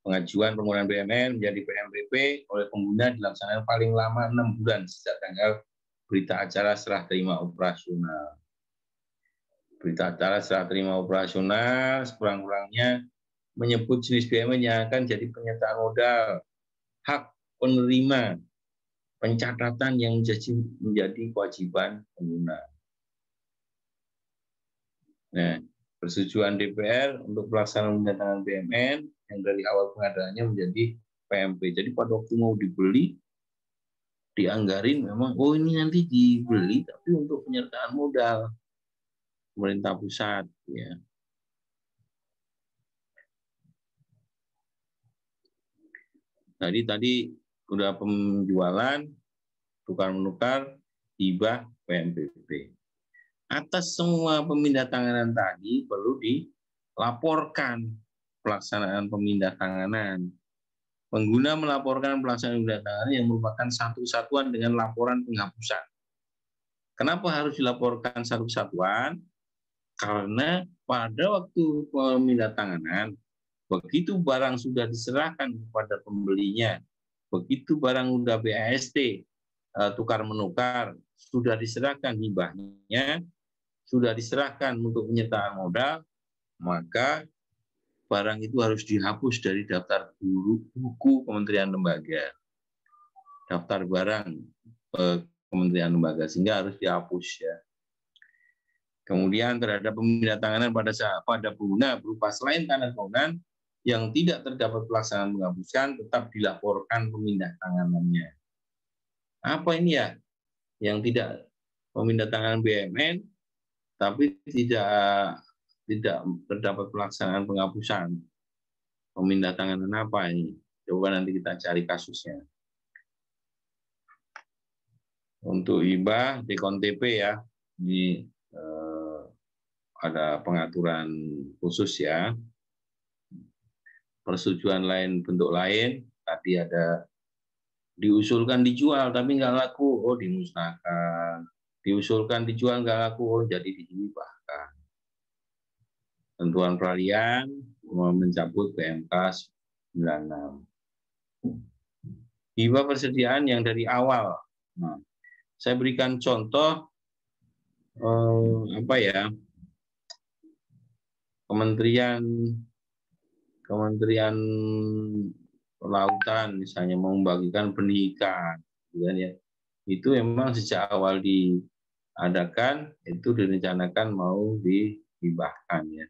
pengajuan permohonan BUMN menjadi PMPP oleh pengguna dilaksanakan paling lama 6 bulan sejak tanggal berita acara serah terima operasional. Berita acara serah terima operasional sekurang-kurangnya menyebut jenis BUMN yang akan jadi penyertaan modal, hak penerima, pencatatan yang menjadi kewajiban pengguna. Nah, persetujuan DPR untuk pelaksanaan pemindahan BUMN yang dari awal pengadaannya menjadi PMP. Jadi pada waktu mau dibeli, dianggarin memang, oh ini nanti dibeli tapi untuk penyertaan modal pemerintah pusat. Ya. Tadi udah penjualan, tukar menukar, hibah, PMPP. Atas semua pemindahantanganan tadi perlu dilaporkan pelaksanaan pemindahantanganan. Pengguna melaporkan pelaksanaan pemindahantanganan yang merupakan satu kesatuan dengan laporan penghapusan. Kenapa harus dilaporkan satu kesatuan? Karena pada waktu pemindahantanganan, begitu barang sudah diserahkan kepada pembelinya, begitu barang sudah BAST, tukar menukar, sudah diserahkan hibahnya, sudah diserahkan untuk penyertaan modal, maka barang itu harus dihapus dari daftar buku kementerian lembaga. Daftar barang kementerian lembaga, sehingga harus dihapus ya. Kemudian terhadap pemindahantanganan pada pengguna berupa selain tanda bangunan yang tidak terdapat pelaksanaan penghapusan tetap dilaporkan pemindahantanganannya. Apa ini ya? Yang tidak pemindahantanganan BUMN tapi tidak terdapat pelaksanaan penghapusan. Pemindahantanganan apa ini? Coba nanti kita cari kasusnya. Untuk hibah dekon TP ya, ini ada pengaturan khusus ya. Persetujuan lain bentuk lain, tadi ada diusulkan dijual tapi nggak laku, oh dimusnahkan. Diusulkan dijual nggak laku, oh jadi dihibahkan. Tentuan peralihan mencabut PMK 96. Hibah persediaan yang dari awal. Nah, saya berikan contoh apa ya? Kementerian Kelautan misalnya membagikan benih ikan, ya. Itu memang sejak awal diadakan itu direncanakan mau dihibahkan ya.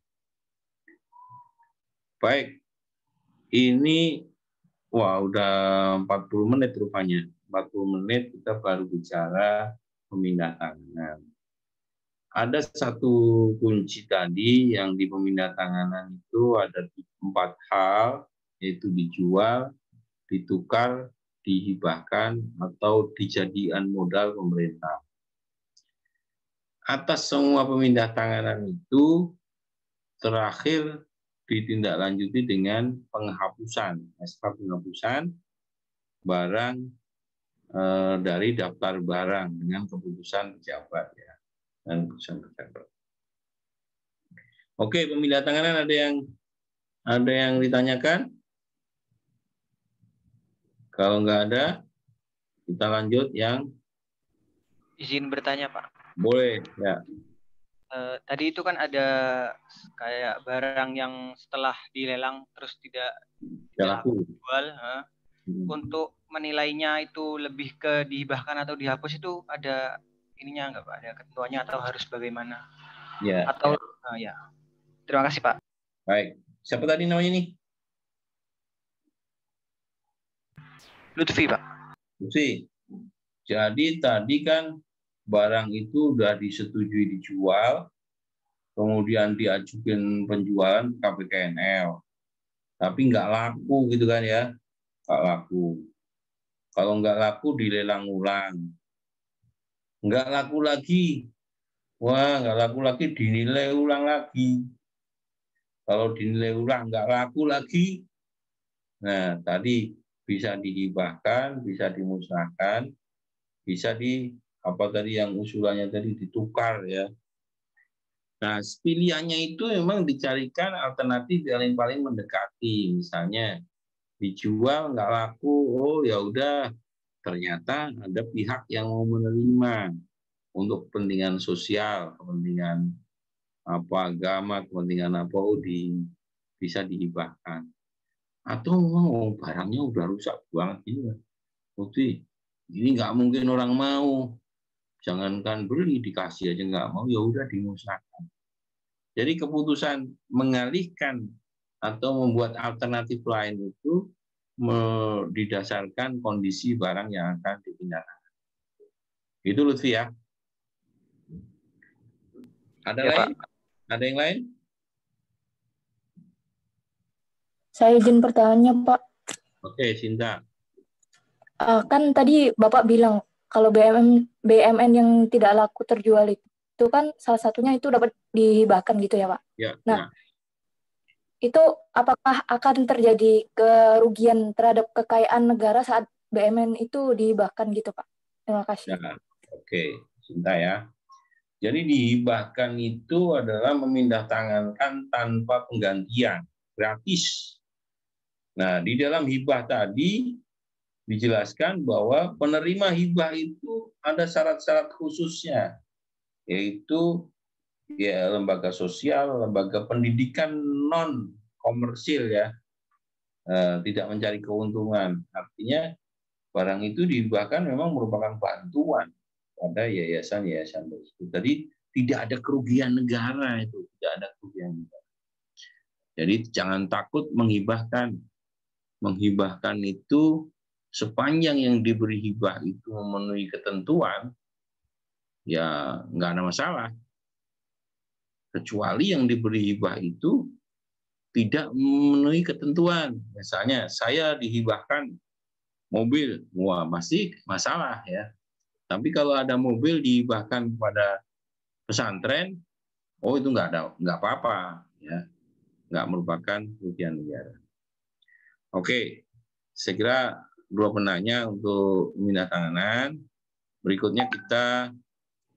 Baik, ini wah udah 40 menit rupanya. 40 menit kita baru bicara pemindahantanganan. Ada satu kunci tadi yang di pemindahantanganan itu ada 4 hal, yaitu dijual, ditukar, dihibahkan, atau dijadikan modal pemerintah. Atas semua pemindahantanganan itu terakhir ditindaklanjuti dengan penghapusan, SK penghapusan barang dari daftar barang dengan keputusan pejabat ya. Dan keputusan pejabat. Oke, pemindahantanganan ada yang ditanyakan? Kalau nggak ada, kita lanjut yang izin bertanya, Pak. Boleh, ya. Tadi itu kan ada kayak barang yang setelah dilelang terus tidak laku dijual. Untuk menilainya itu lebih ke dihibahkan atau dihapus itu ada ininya nggak Pak? Ada ketentuannya atau harus bagaimana? Ya. Atau ya. Terima kasih Pak. Baik. Siapa tadi namanya nih? Lutfi Pak. Lutfi. Jadi tadi kan barang itu sudah disetujui dijual, kemudian diajukan penjualan ke KPKNL, tapi nggak laku gitu kan ya, nggak laku. Kalau nggak laku dilelang ulang, nggak laku lagi, wah nggak laku lagi dinilai ulang lagi. Kalau dinilai ulang nggak laku lagi, nah tadi bisa dihibahkan, bisa dimusnahkan, bisa apa tadi yang usulannya tadi ditukar ya. Nah, pilihannya itu memang dicarikan alternatif yang paling mendekati. Misalnya dijual nggak laku, oh ya udah ternyata ada pihak yang mau menerima untuk kepentingan sosial, kepentingan apa agama, kepentingan apa, bisa dihibahkan. Atau memang barangnya udah rusak banget ini. Bukti ini nggak mungkin orang mau. Jangankan beli, dikasih aja nggak mau, ya udah dimusnahkan. Jadi keputusan mengalihkan atau membuat alternatif lain itu didasarkan kondisi barang yang akan dipindahkan. Itu Lutfi ya. Ada Ya, lain? Pak. Ada yang lain? Saya izin pertanyaannya, Pak. Oke, Sinta. Kan tadi Bapak bilang kalau BMN yang tidak laku terjual itu kan salah satunya itu dapat dihibahkan gitu ya, Pak? Ya. Nah, itu apakah akan terjadi kerugian terhadap kekayaan negara saat BMN itu dihibahkan gitu, Pak? Terima kasih. Ya. Oke, Sinta ya. Jadi dihibahkan itu adalah memindahtangankan tanpa penggantian, gratis. Nah, di dalam hibah tadi dijelaskan bahwa penerima hibah itu ada syarat-syarat khususnya, yaitu ya lembaga sosial, lembaga pendidikan non komersil ya, tidak mencari keuntungan. Artinya barang itu dihibahkan memang merupakan bantuan pada yayasan-yayasan tersebut. Jadi tidak ada kerugian negara itu, tidak ada kerugian negara. Jadi jangan takut menghibahkan. Menghibahkan itu sepanjang yang diberi hibah itu memenuhi ketentuan, ya nggak ada masalah. Kecuali yang diberi hibah itu tidak memenuhi ketentuan. Misalnya saya dihibahkan mobil, wah masih masalah ya. Tapi kalau ada mobil dihibahkan kepada pesantren, oh itu nggak apa-apa ya, nggak merupakan kerugian negara. Oke, saya kira dua penanya untuk pemindahantanganan. Berikutnya kita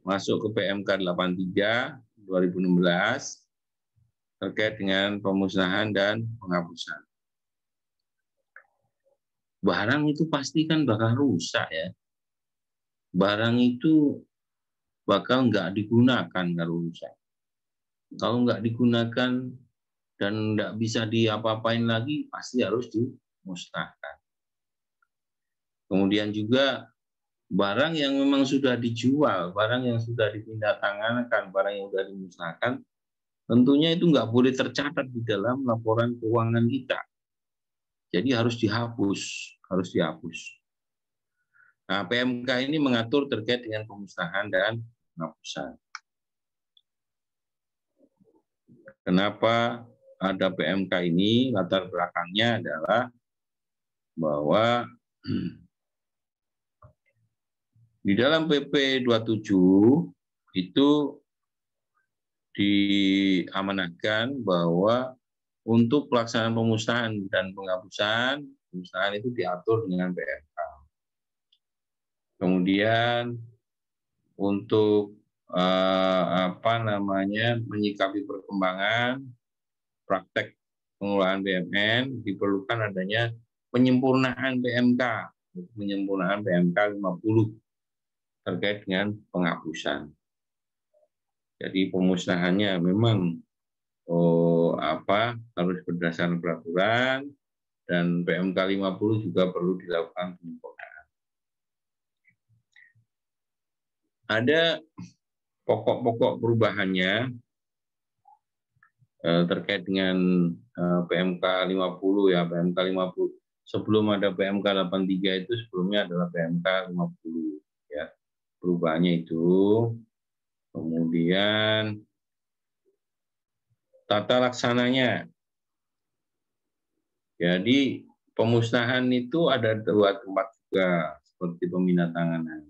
masuk ke PMK 83 2016 terkait dengan pemusnahan dan penghapusan. Barang itu pasti kan bakal rusak ya. Barang itu bakal nggak digunakan kalau rusak. Kalau nggak digunakan dan nggak bisa diapa-apain lagi, pasti harus dimusnahkan. Kemudian juga barang yang memang sudah dijual, barang yang sudah dipindahtangankan, barang yang sudah dimusnahkan, tentunya itu nggak boleh tercatat di dalam laporan keuangan kita. Jadi harus dihapus, harus dihapus. Nah, PMK ini mengatur terkait dengan pemusnahan dan penghapusan. Kenapa ada PMK ini? Latar belakangnya adalah bahwa di dalam PP 27 itu diamanatkan bahwa untuk pelaksanaan pemusnahan dan penghapusan, pemusnahan itu diatur dengan PMK. Kemudian untuk menyikapi perkembangan praktek pengelolaan BUMN diperlukan adanya penyempurnaan PMK, penyempurnaan PMK 50 terkait dengan penghapusan. Jadi pemusnahannya memang harus berdasarkan peraturan dan PMK 50 juga perlu dilakukan penyempurnaan. Ada pokok-pokok perubahannya terkait dengan PMK 50 ya, PMK 50. Sebelum ada PMK 83 itu sebelumnya adalah PMK 50 ya. Perubahannya itu. Kemudian tata laksananya. Jadi pemusnahan itu ada dua tempat juga seperti pemindahantanganan.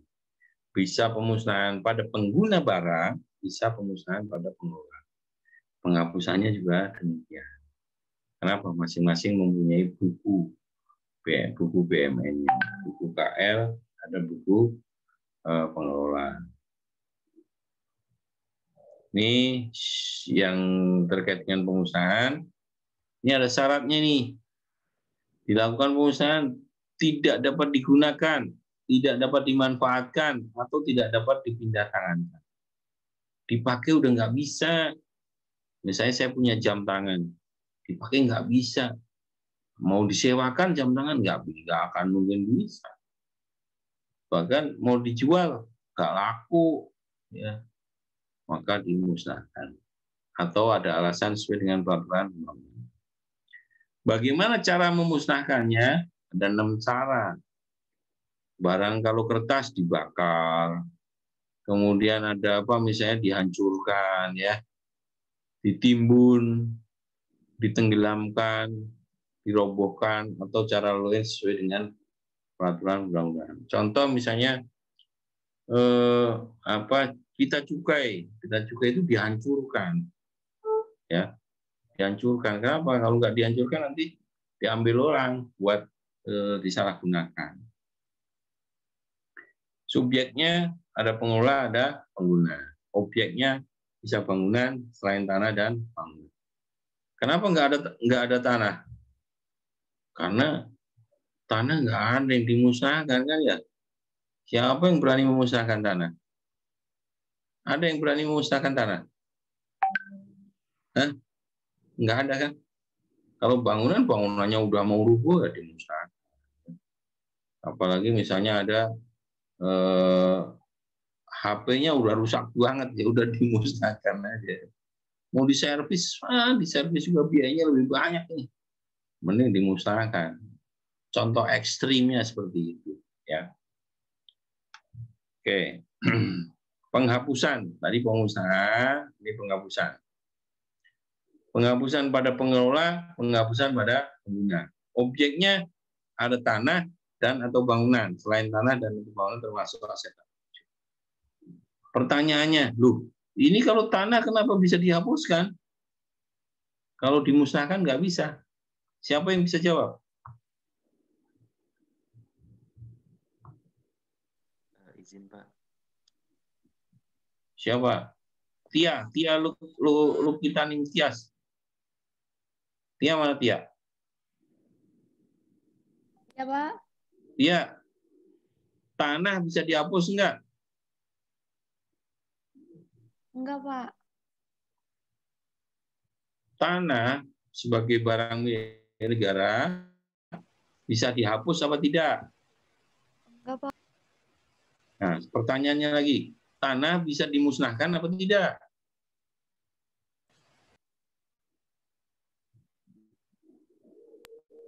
Bisa pemusnahan pada pengguna barang, bisa pemusnahan pada pengelola. Penghapusannya juga demikian. Kenapa? Masing-masing mempunyai buku BMN-nya. Buku KL, ada buku pengelola. Ini yang terkait dengan pemusnahan. Ini ada syaratnya nih. Dilakukan pemusnahan tidak dapat digunakan, tidak dapat dimanfaatkan, atau tidak dapat dipindahtangankan. Dipakai udah nggak bisa. Misalnya saya punya jam tangan, dipakai nggak bisa. Mau disewakan jam tangan nggak akan mungkin bisa. Bahkan mau dijual nggak laku, ya maka dimusnahkan. atau ada alasan sesuai dengan peraturan undang-undang. Bagaimana cara memusnahkannya? Ada 6 cara. Barang kalau kertas dibakar, kemudian ada apa misalnya dihancurkan, ya, ditimbun, ditenggelamkan, dirobohkan, atau cara lain sesuai dengan peraturan undang-undang. Contoh misalnya pita cukai itu dihancurkan, ya, dihancurkan. Kenapa? Kalau nggak dihancurkan nanti diambil orang buat disalahgunakan. Subjeknya ada pengelola, ada pengguna. Objeknya bisa bangunan selain tanah dan bangunan. Kenapa nggak ada tanah? Karena tanah nggak ada yang dimusnahkan, kan ya? Siapa yang berani memusnahkan tanah? Ada yang berani memusnahkan tanah? Hah? Nggak ada, kan? Kalau bangunannya udah mau rubuh, ya dimusnahkan. Apalagi misalnya ada HP-nya udah rusak banget, ya udah dimusnahkan aja. Mau diservis juga biayanya lebih banyak nih. Mending dimusnahkan. Contoh ekstrimnya seperti itu, ya. Oke. Penghapusan, tadi pengusaha, ini penghapusan. Penghapusan pada pengelola, penghapusan pada pengguna. Objeknya ada tanah dan atau bangunan. Selain tanah dan atau bangunan termasuk aset. Pertanyaannya, loh, ini kalau tanah kenapa bisa dihapuskan? Kalau dimusnahkan nggak bisa. Siapa yang bisa jawab? Izin, Pak. Siapa? Tia lu kita ning Tias. Tia mana Tia? Ya, Pak. Tia. Tanah bisa dihapus enggak? Enggak, Pak. Tanah sebagai barang milik negara bisa dihapus apa tidak? Enggak, Pak. Nah, pertanyaannya lagi, tanah bisa dimusnahkan apa tidak?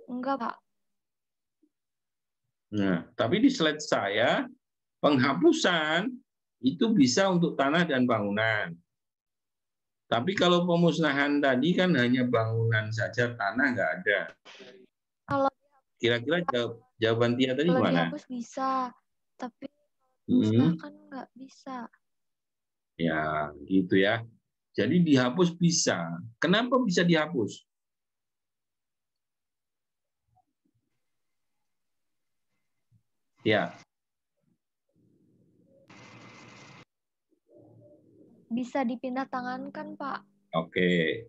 Enggak, Pak. Nah, tapi di slide saya, penghapusan itu bisa untuk tanah dan bangunan. Tapi kalau pemusnahan tadi kan hanya bangunan saja, tanah nggak ada. Kalau Kira-kira jawaban Tia tadi kalau gimana? dihapus bisa, tapi musnahkan nggak bisa. Ya, gitu ya. Jadi dihapus bisa. Kenapa bisa dihapus? Ya. Bisa dipindah tangankan, Pak. Oke.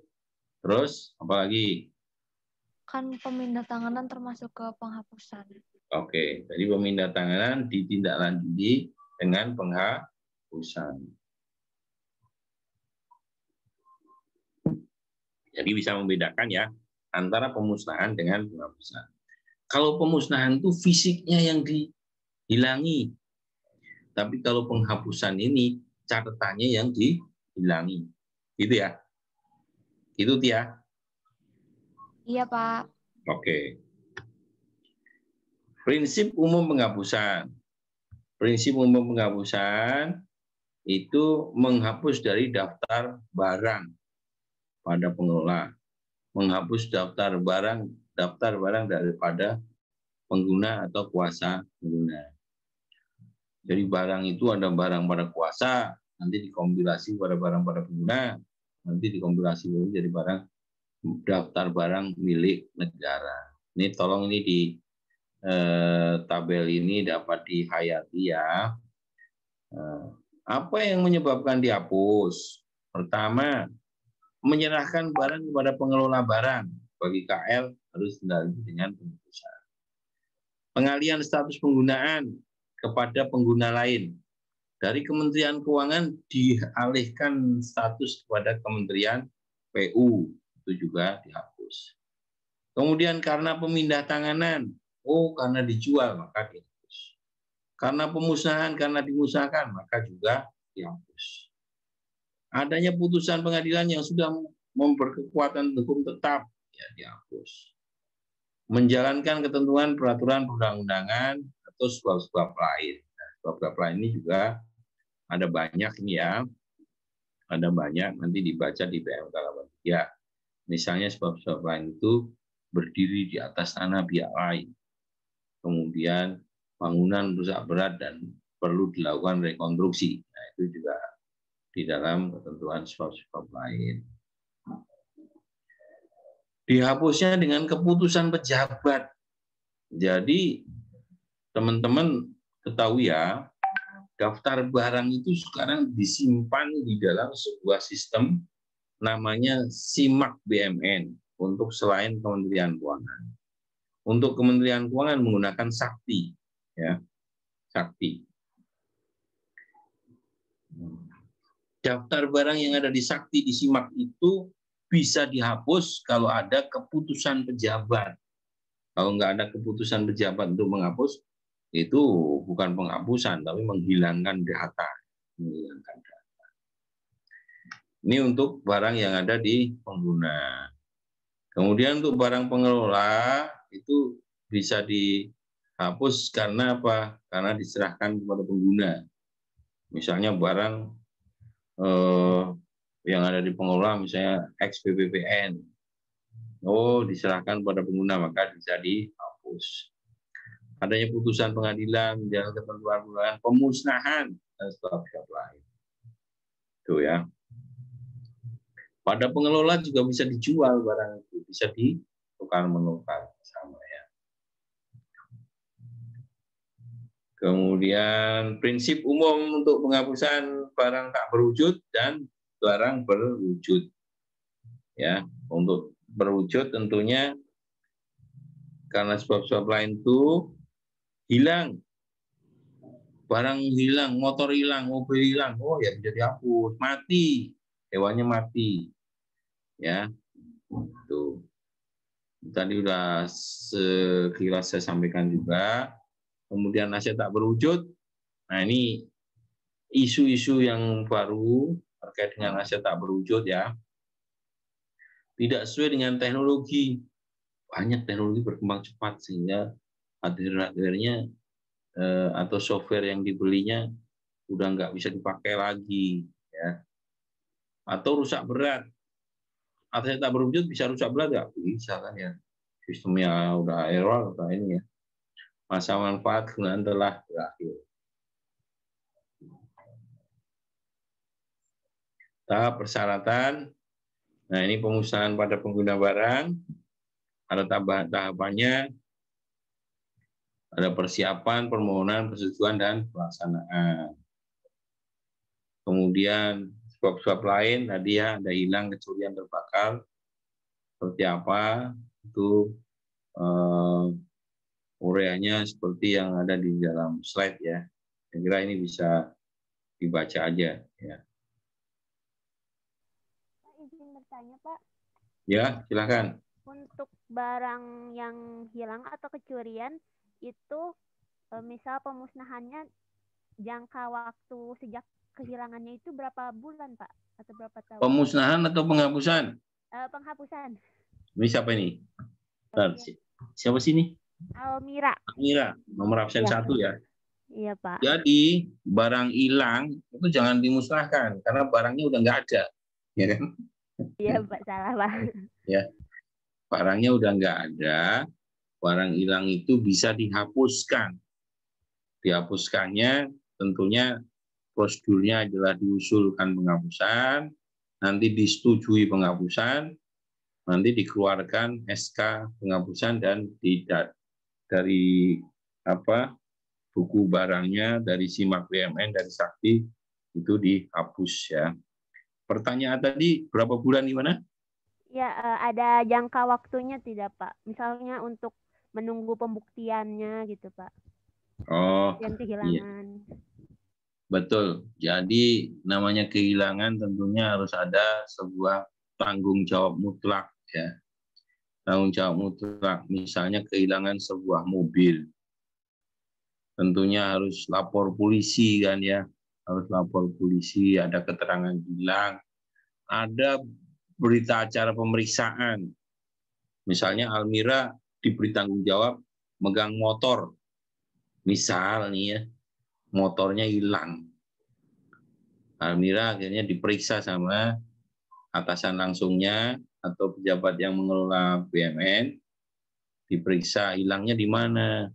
Terus apa lagi? Kan pemindah tanganan termasuk ke penghapusan. Oke, jadi pemindah tanganan ditindaklanjuti dengan penghapusan. Jadi bisa membedakan ya antara pemusnahan dengan penghapusan. Kalau pemusnahan itu fisiknya yang dihilangi. Tapi kalau penghapusan ini catatannya yang dihilangi. Gitu ya? Gitu, Tia? Iya, Pak. Oke. Prinsip umum penghapusan. Prinsip umum penghapusan itu menghapus dari daftar barang pada pengelola. Menghapus daftar barang daripada pengguna atau kuasa pengguna. Jadi barang itu ada barang pada kuasa, nanti dikompilasi pada barang pada pengguna, nanti dikompilasi jadi barang daftar barang milik negara. Ini tolong ini di tabel ini dapat dihayati ya. Apa yang menyebabkan dihapus? Pertama, menyerahkan barang kepada pengelola barang. Bagi KL harus dilanjutkan dengan penghapusan. Pengalihan status penggunaan kepada pengguna lain. Dari Kementerian Keuangan dialihkan status kepada Kementerian PU, itu juga dihapus. Kemudian karena pemindah tanganan, karena dijual maka dihapus. Karena pemusnahan, karena dimusnahkan maka juga dihapus. Adanya putusan pengadilan yang sudah memperkekuatan hukum tetap, ya dihapus. Menjalankan ketentuan peraturan perundang-undangan atau sebab-sebab lain. Nah, sebab-sebab lain ini juga ada banyak nih ya. Ada banyak, nanti dibaca di PMK 83. Misalnya sebab-sebab lain itu berdiri di atas tanah pihak lain. Kemudian bangunan rusak berat dan perlu dilakukan rekonstruksi. Nah, itu juga di dalam ketentuan sebab-sebab lain. Dihapusnya dengan keputusan pejabat. Jadi teman-teman ketahui ya, daftar barang itu sekarang disimpan di dalam sebuah sistem namanya SIMAK BMN untuk selain Kementerian Keuangan. Untuk Kementerian Keuangan menggunakan Sakti, ya, Sakti. Daftar barang yang ada di Sakti di SIMAK itu bisa dihapus kalau ada keputusan pejabat. Kalau nggak ada keputusan pejabat untuk menghapus, itu bukan penghapusan, tapi menghilangkan data. Menghilangkan data. Ini untuk barang yang ada di pengguna. Kemudian untuk barang pengelola, itu bisa dihapus karena apa? Karena diserahkan kepada pengguna. Misalnya barang yang ada di pengelola, misalnya ex-BPPN. Oh, diserahkan pada pengguna, maka bisa dihapus. Adanya putusan pengadilan, menjalankan ketentuan perundangan, pemusnahan, dan sebab-sebab lain. Itu ya. Pada pengelola juga bisa dijual barang itu, bisa ditukar-menukar sama ya. Kemudian prinsip umum untuk penghapusan barang tak berwujud dan barang berwujud. Ya, untuk berwujud tentunya karena sebab-sebab lain itu hilang. Barang hilang, motor hilang, mobil hilang, oh ya bisa dihapus. Mati, hewannya mati. Ya, itu. Tadi sudah sekilas saya sampaikan juga. Kemudian aset tak berwujud. Nah, ini isu-isu yang baru terkait dengan aset tak berwujud ya. Tidak sesuai dengan teknologi. Banyak teknologi berkembang cepat sehingga hardware-nya atau software yang dibelinya udah nggak bisa dipakai lagi ya. Atau rusak berat. Aset tak berwujud bisa rusak berat nggak? Bisa kan ya. Sistemnya udah error atau ini ya. Masa manfaat kegunaan telah berakhir. Tahap persyaratan. Nah, ini pemusnahan pada pengguna barang. Ada tahapannya. Ada persiapan, permohonan, persetujuan, dan pelaksanaan. Kemudian sebab-sebab lain tadi ya, ada hilang, kecurian, terbakar. Seperti apa? Itu ureanya seperti yang ada di dalam slide ya. Saya kira ini bisa dibaca aja ya. Pak, izin bertanya Pak. Ya, silakan. Untuk barang yang hilang atau kecurian itu misal pemusnahannya jangka waktu sejak kehilangannya itu berapa bulan Pak? Atau berapa tahun? Pemusnahan atau penghapusan? Penghapusan. Ini siapa ini? Siapa sih ini? Almira. Almira, nomor absen 1 ya. Iya Pak. Jadi barang hilang itu jangan dimusnahkan karena barangnya udah nggak ada, ya kan? Iya Pak, salah Pak. Ya, barangnya udah nggak ada, barang hilang itu bisa dihapuskan. Dihapuskannya tentunya prosedurnya adalah diusulkan penghapusan, nanti disetujui penghapusan, nanti dikeluarkan SK penghapusan dan dari buku barangnya dari SIMAK BMN dari Sakti itu dihapus ya. Pertanyaan tadi berapa bulan gimana? Ya, ada jangka waktunya tidak Pak? Misalnya untuk menunggu pembuktiannya gitu Pak. Oh, yang kehilangan. Iya. Betul. Jadi namanya kehilangan tentunya harus ada sebuah tanggung jawab mutlak ya. Tanggung jawab mutlak, misalnya kehilangan sebuah mobil. Tentunya harus lapor polisi kan ya, harus lapor polisi, ada keterangan hilang, ada berita acara pemeriksaan. Misalnya Almira diberi tanggung jawab megang motor. Misal nih ya, motornya hilang. Almira akhirnya diperiksa sama atasan langsungnya atau pejabat yang mengelola BUMN, diperiksa hilangnya di mana.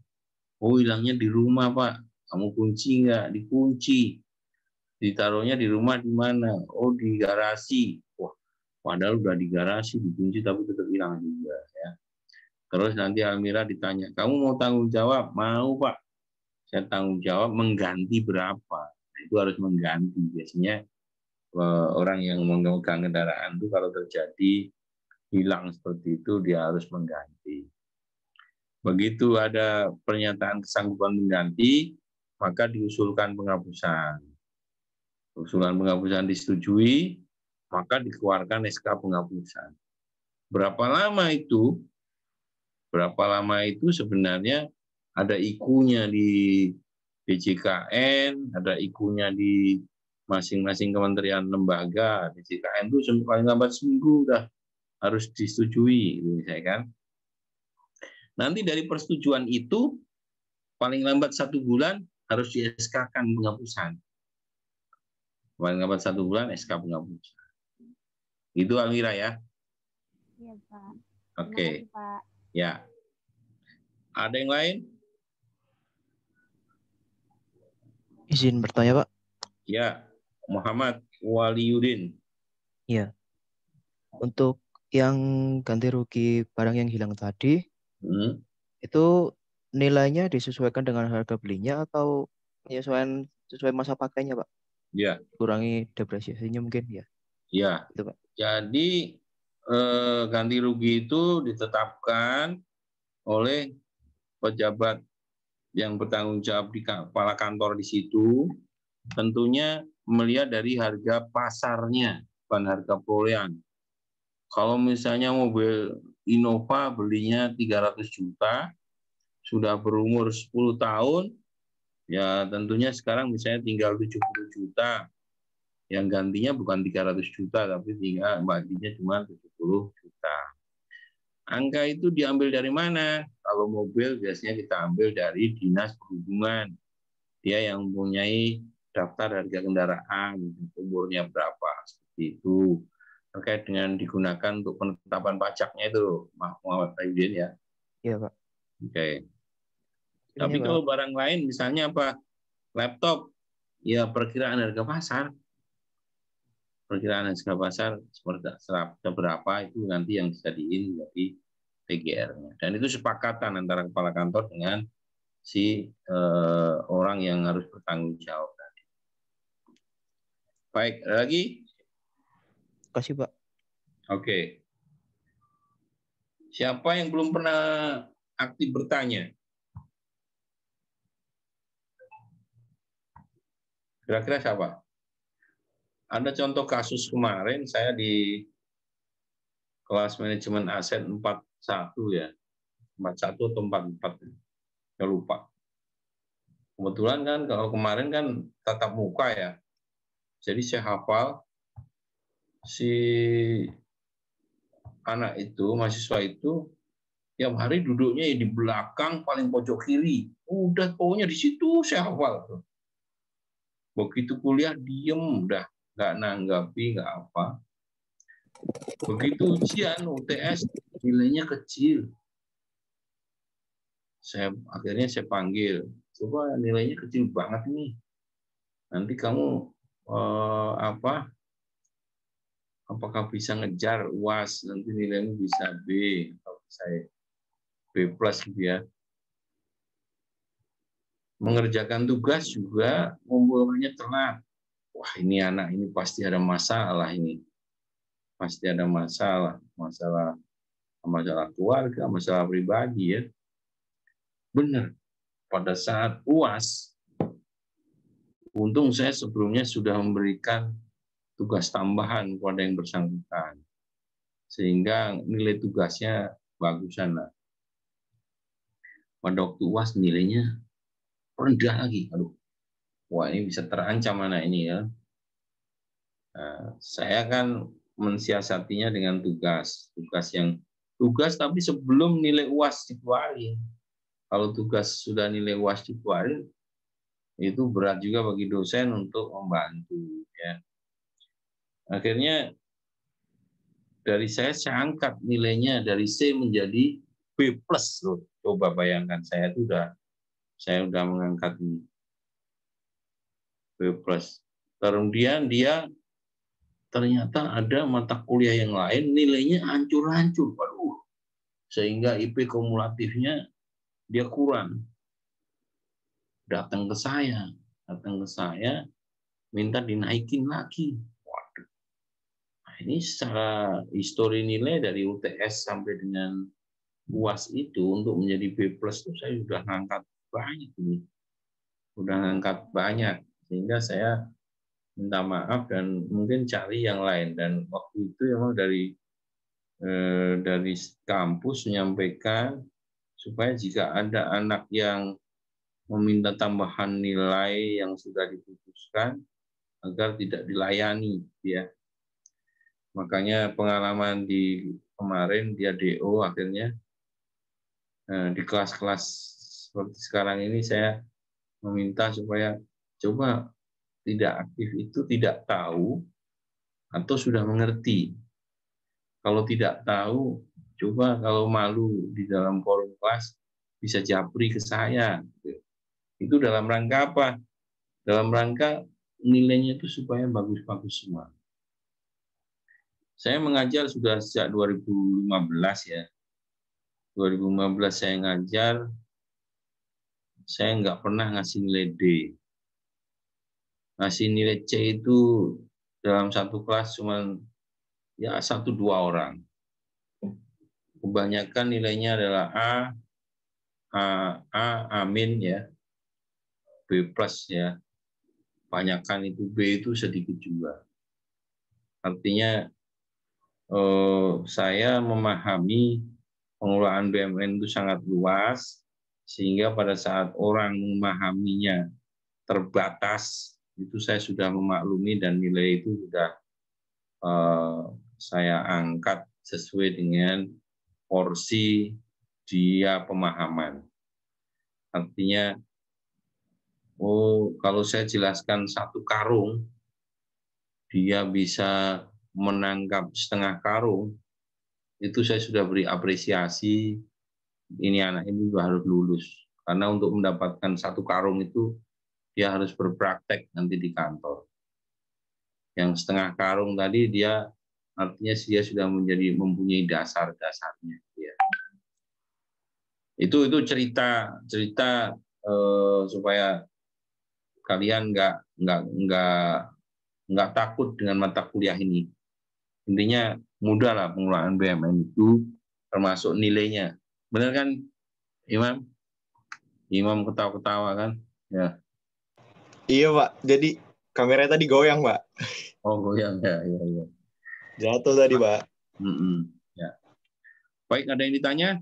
Oh, hilangnya di rumah, Pak. Kamu kunci nggak? Dikunci. Ditaruhnya di rumah di mana? Oh, di garasi. Wah, padahal udah di garasi, dikunci tapi tetap hilang juga ya. Terus nanti Almira ditanya, kamu mau tanggung jawab? Mau, Pak. Saya tanggung jawab mengganti berapa. Nah, itu harus mengganti. Biasanya orang yang memegang kendaraan itu kalau terjadi hilang seperti itu, dia harus mengganti. Begitu ada pernyataan kesanggupan mengganti, maka diusulkan penghapusan. Usulan penghapusan disetujui, maka dikeluarkan SK penghapusan. Berapa lama itu? Berapa lama itu sebenarnya ada IKU-nya di DJKN, ada IKU-nya di masing-masing kementerian lembaga. DJKN itu paling lambat seminggu udah harus disetujui, saya kan. Nanti dari persetujuan itu paling lambat 1 bulan harus di SK-kan penghapusan. Paling lambat 1 bulan SK penghapusan. Itu Almira ya. Iya, Pak. Oke. Terima kasih, Pak. Ya. Ada yang lain? Izin bertanya, Pak. Ya, Muhammad Waliuddin. Iya. Untuk yang ganti rugi barang yang hilang tadi, itu nilainya disesuaikan dengan harga belinya atau penyesuaian sesuai masa pakainya, Pak? Ya. Kurangi depresiasinya mungkin ya? Ya. Itu, Pak. Jadi ganti rugi itu ditetapkan oleh pejabat yang bertanggung jawab di kepala kantor di situ, tentunya melihat dari harga pasarnya, bukan harga perolehan. Kalau misalnya mobil Innova belinya 300 juta, sudah berumur 10 tahun, ya tentunya sekarang misalnya tinggal 70 juta, yang gantinya bukan 300 juta, tapi tinggal gantinya cuma 70 juta. Angka itu diambil dari mana? Kalau mobil biasanya kita ambil dari Dinas Perhubungan. Dia yang mempunyai daftar harga kendaraan, umurnya berapa, seperti itu. Terkait dengan digunakan untuk penetapan pajaknya itu, Muhammad Waliuddin ya. Iya, Pak. Oke. Tapi kalau barang lain, misalnya apa? Laptop, ya perkiraan harga pasar. Perkiraan harga pasar seberapa itu nanti yang disediain dari PGR-nya. Dan itu sepakatan antara kepala kantor dengan si orang yang harus bertanggung jawab. Baik, ada lagi? Kasih, Pak. Oke. Siapa yang belum pernah aktif bertanya? Kira-kira siapa? Ada contoh kasus kemarin saya di kelas manajemen aset 41 ya. 41 atau 44. Saya lupa. Kebetulan kan kalau kemarin kan tatap muka ya. Jadi saya hafal si anak itu, mahasiswa itu, tiap hari duduknya di belakang paling pojok kiri. Udah pokoknya di situ saya hafal. Begitu kuliah diem, udah nggak nanggapi, nggak apa. Begitu ujian UTS nilainya kecil. Akhirnya saya panggil, coba nilainya kecil banget nih. Nanti kamu apakah bisa ngejar UAS, nanti nilaimu bisa B atau saya B+ gitu ya. Mengerjakan tugas juga ngumpulnya telat. Wah, ini anak ini pasti ada masalah ini. Pasti ada masalah keluarga, masalah pribadi ya. Benar. Pada saat UAS, untung saya sebelumnya sudah memberikan tugas tambahan kepada yang bersangkutan. Sehingga nilai tugasnya bagusan lah. Pada waktu UAS nilainya rendah lagi. Aduh, wah ini bisa terancam anak ini ya. Nah, saya kan mensiasatinya dengan tugas tapi sebelum nilai UAS dikeluarin. Kalau tugas sudah nilai UAS dikeluarin, itu berat juga bagi dosen untuk membantu ya. Akhirnya dari saya angkat nilainya dari C menjadi B+ loh. Coba bayangkan saya udah mengangkat ini B+. Kemudian dia ternyata ada mata kuliah yang lain nilainya hancur-hancur. Waduh. Sehingga IP kumulatifnya dia kurang. Datang ke saya minta dinaikin lagi. Waduh. Nah, ini secara histori nilai dari UTS sampai dengan UAS itu untuk menjadi B+ itu saya sudah ngangkat banyak ini. Udah ngangkat banyak sehingga saya minta maaf dan mungkin cari yang lain. Dan waktu itu memang dari kampus menyampaikan supaya jika ada anak yang meminta tambahan nilai yang sudah diputuskan agar tidak dilayani ya. Makanya pengalaman di kemarin dia DO akhirnya di kelas-kelas seperti sekarang ini saya meminta supaya coba tidak aktif itu tidak tahu atau sudah mengerti. Kalau tidak tahu, coba kalau malu di dalam forum kelas bisa japri ke saya. Itu dalam rangka apa? Dalam rangka nilainya itu supaya bagus-bagus semua. Saya mengajar sudah sejak 2015 ya. 2015 saya ngajar, saya nggak pernah ngasih nilai D. Ngasih nilai C itu dalam satu kelas cuma ya 1-2 orang. Kebanyakan nilainya adalah amin ya, B+ ya. Kebanyakan itu B itu sedikit juga. Artinya saya memahami pengelolaan BUMN itu sangat luas, sehingga pada saat orang memahaminya terbatas, itu saya sudah memaklumi dan nilai itu sudah saya angkat sesuai dengan porsi dia pemahaman. Artinya, kalau saya jelaskan satu karung, dia bisa menangkap setengah karung, itu saya sudah beri apresiasi, ini anak ini juga harus lulus. Karena untuk mendapatkan satu karung itu, dia harus berpraktek nanti di kantor. Yang setengah karung tadi, dia artinya dia sudah mempunyai dasar-dasarnya. Ya. Itu cerita supaya kalian nggak takut dengan mata kuliah ini. Intinya mudah lah pengelolaan BUMN itu, termasuk nilainya. Benar kan, Imam? Imam ketawa-ketawa kan? Ya. Iya Pak. Jadi kameranya tadi goyang Pak. Oh goyang ya. Jatuh tadi Pak. Ya. Baik, ada yang ditanya?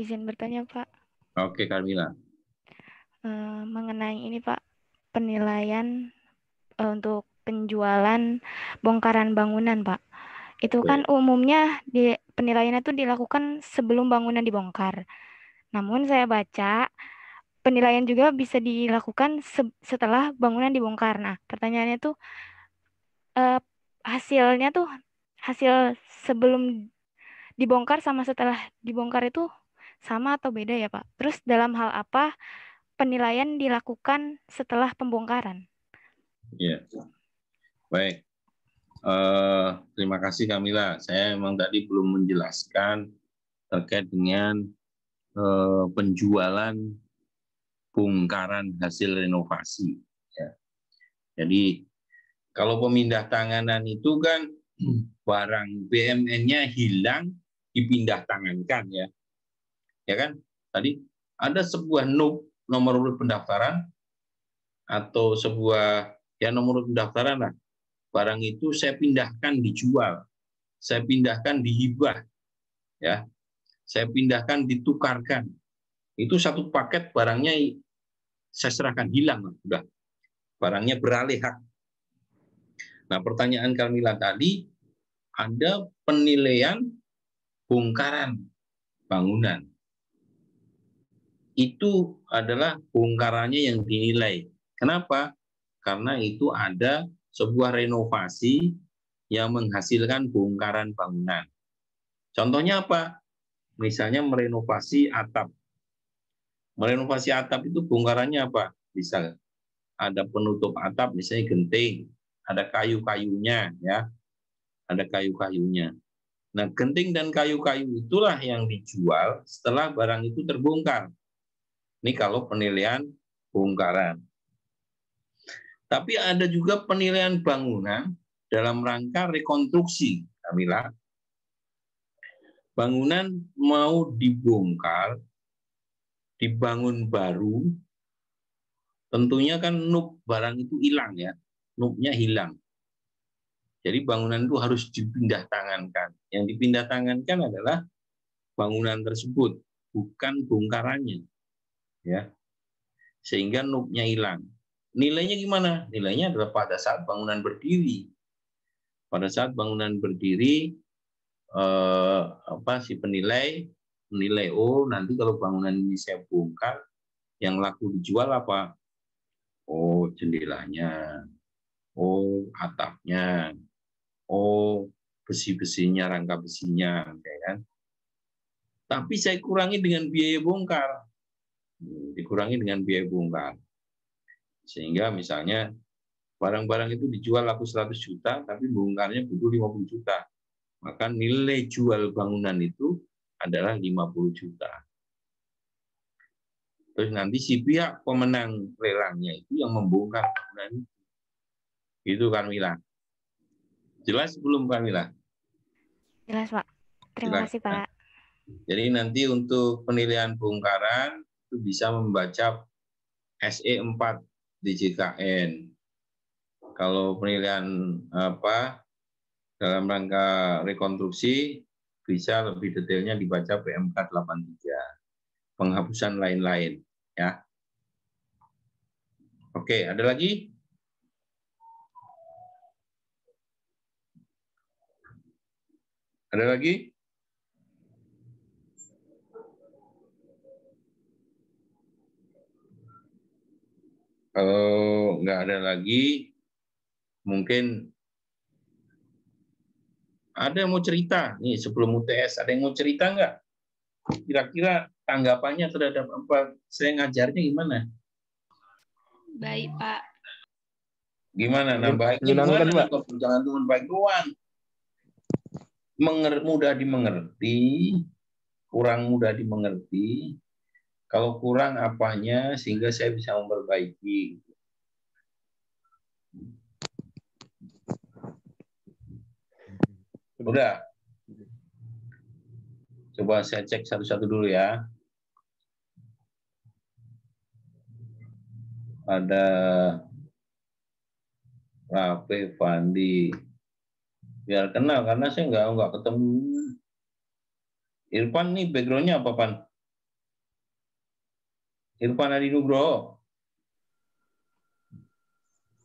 Izin bertanya Pak. Oke, Carmila. Mengenai ini Pak, penilaian untuk penjualan bongkaran bangunan Pak. Itu kan umumnya penilaiannya itu dilakukan sebelum bangunan dibongkar. Namun saya baca penilaian juga bisa dilakukan setelah bangunan dibongkar. Nah, pertanyaannya tuh hasilnya tuh hasil sebelum dibongkar sama setelah dibongkar itu sama atau beda ya Pak? Terus dalam hal apa penilaian dilakukan setelah pembongkaran? Iya. Baik. Terima kasih Kamila. Saya memang tadi belum menjelaskan terkait dengan penjualan bongkaran hasil renovasi. Ya. Jadi kalau pemindah tanganan itu kan barang BUMN-nya hilang dipindah tangankan ya. Ya kan? Tadi ada sebuah NUP, nomor urut pendaftaran, atau sebuah nomor urut pendaftaran lah. Barang itu saya pindahkan dijual, saya pindahkan dihibah, ya, saya pindahkan ditukarkan. Itu satu paket barangnya saya serahkan, hilang sudah. Barangnya beralih hak. Nah, pertanyaan Kamila tadi, ada penilaian bongkaran bangunan. Itu adalah bongkarannya yang dinilai. Kenapa? Karena itu ada sebuah renovasi yang menghasilkan bongkaran bangunan. Contohnya apa? Misalnya merenovasi atap. Merenovasi atap itu bongkarannya apa? Bisa ada penutup atap, misalnya genting, ada kayu-kayunya, ya, ada kayu-kayunya. Nah, genting dan kayu-kayu itulah yang dijual setelah barang itu terbongkar. Ini kalau penilaian bongkaran. Tapi ada juga penilaian bangunan dalam rangka rekonstruksi, Kamila. Bangunan mau dibongkar, dibangun baru, tentunya kan NUP barang itu hilang ya, NUP-nya hilang. Jadi bangunan itu harus dipindah tangankan. Yang dipindah tangankan adalah bangunan tersebut, bukan bongkarannya, ya. Sehingga NUP-nya hilang. Nilainya gimana? Nilainya adalah pada saat bangunan berdiri. Pada saat bangunan berdiri, si penilai menilai, oh nanti kalau bangunan ini saya bongkar, yang laku dijual apa? Oh jendelanya, oh atapnya, oh besi-besinya, rangka besinya, ya kan? Tapi saya kurangi dengan biaya bongkar, dikurangi dengan biaya bongkar, sehingga misalnya barang-barang itu dijual laku 100 juta, tapi bongkarnya butuh 50 juta. Maka nilai jual bangunan itu adalah 50 juta. Terus nanti si pihak pemenang lelangnya itu yang membongkar bangunan itu. Itu Kamila. Jelas belum Kamila? Jelas, Pak. Terima kasih, Pak. Jadi nanti untuk penilaian bongkaran itu bisa membaca SE4 di JKN. Kalau penilaian dalam rangka rekonstruksi bisa lebih detailnya dibaca PMK 83. Penghapusan lain-lain, ya. Oke, ada lagi? Ada lagi? Kalau nggak ada lagi, mungkin ada yang mau cerita nih sebelum UTS. Ada yang mau cerita nggak? Kira-kira tanggapannya terhadap apa saya ngajarnya gimana? Baik, Pak. Gimana? Nah, baiknya gimana? Jangan cuma baik doang. Mudah dimengerti, kurang mudah dimengerti. Kalau kurang apanya sehingga saya bisa memperbaiki. Udah. Coba saya cek satu-satu dulu ya. Ada Rafe, Fandi. Biar kenal karena saya nggak ketemu. Irfan nih backgroundnya apa, Pan? Irfan Adi Nugroho.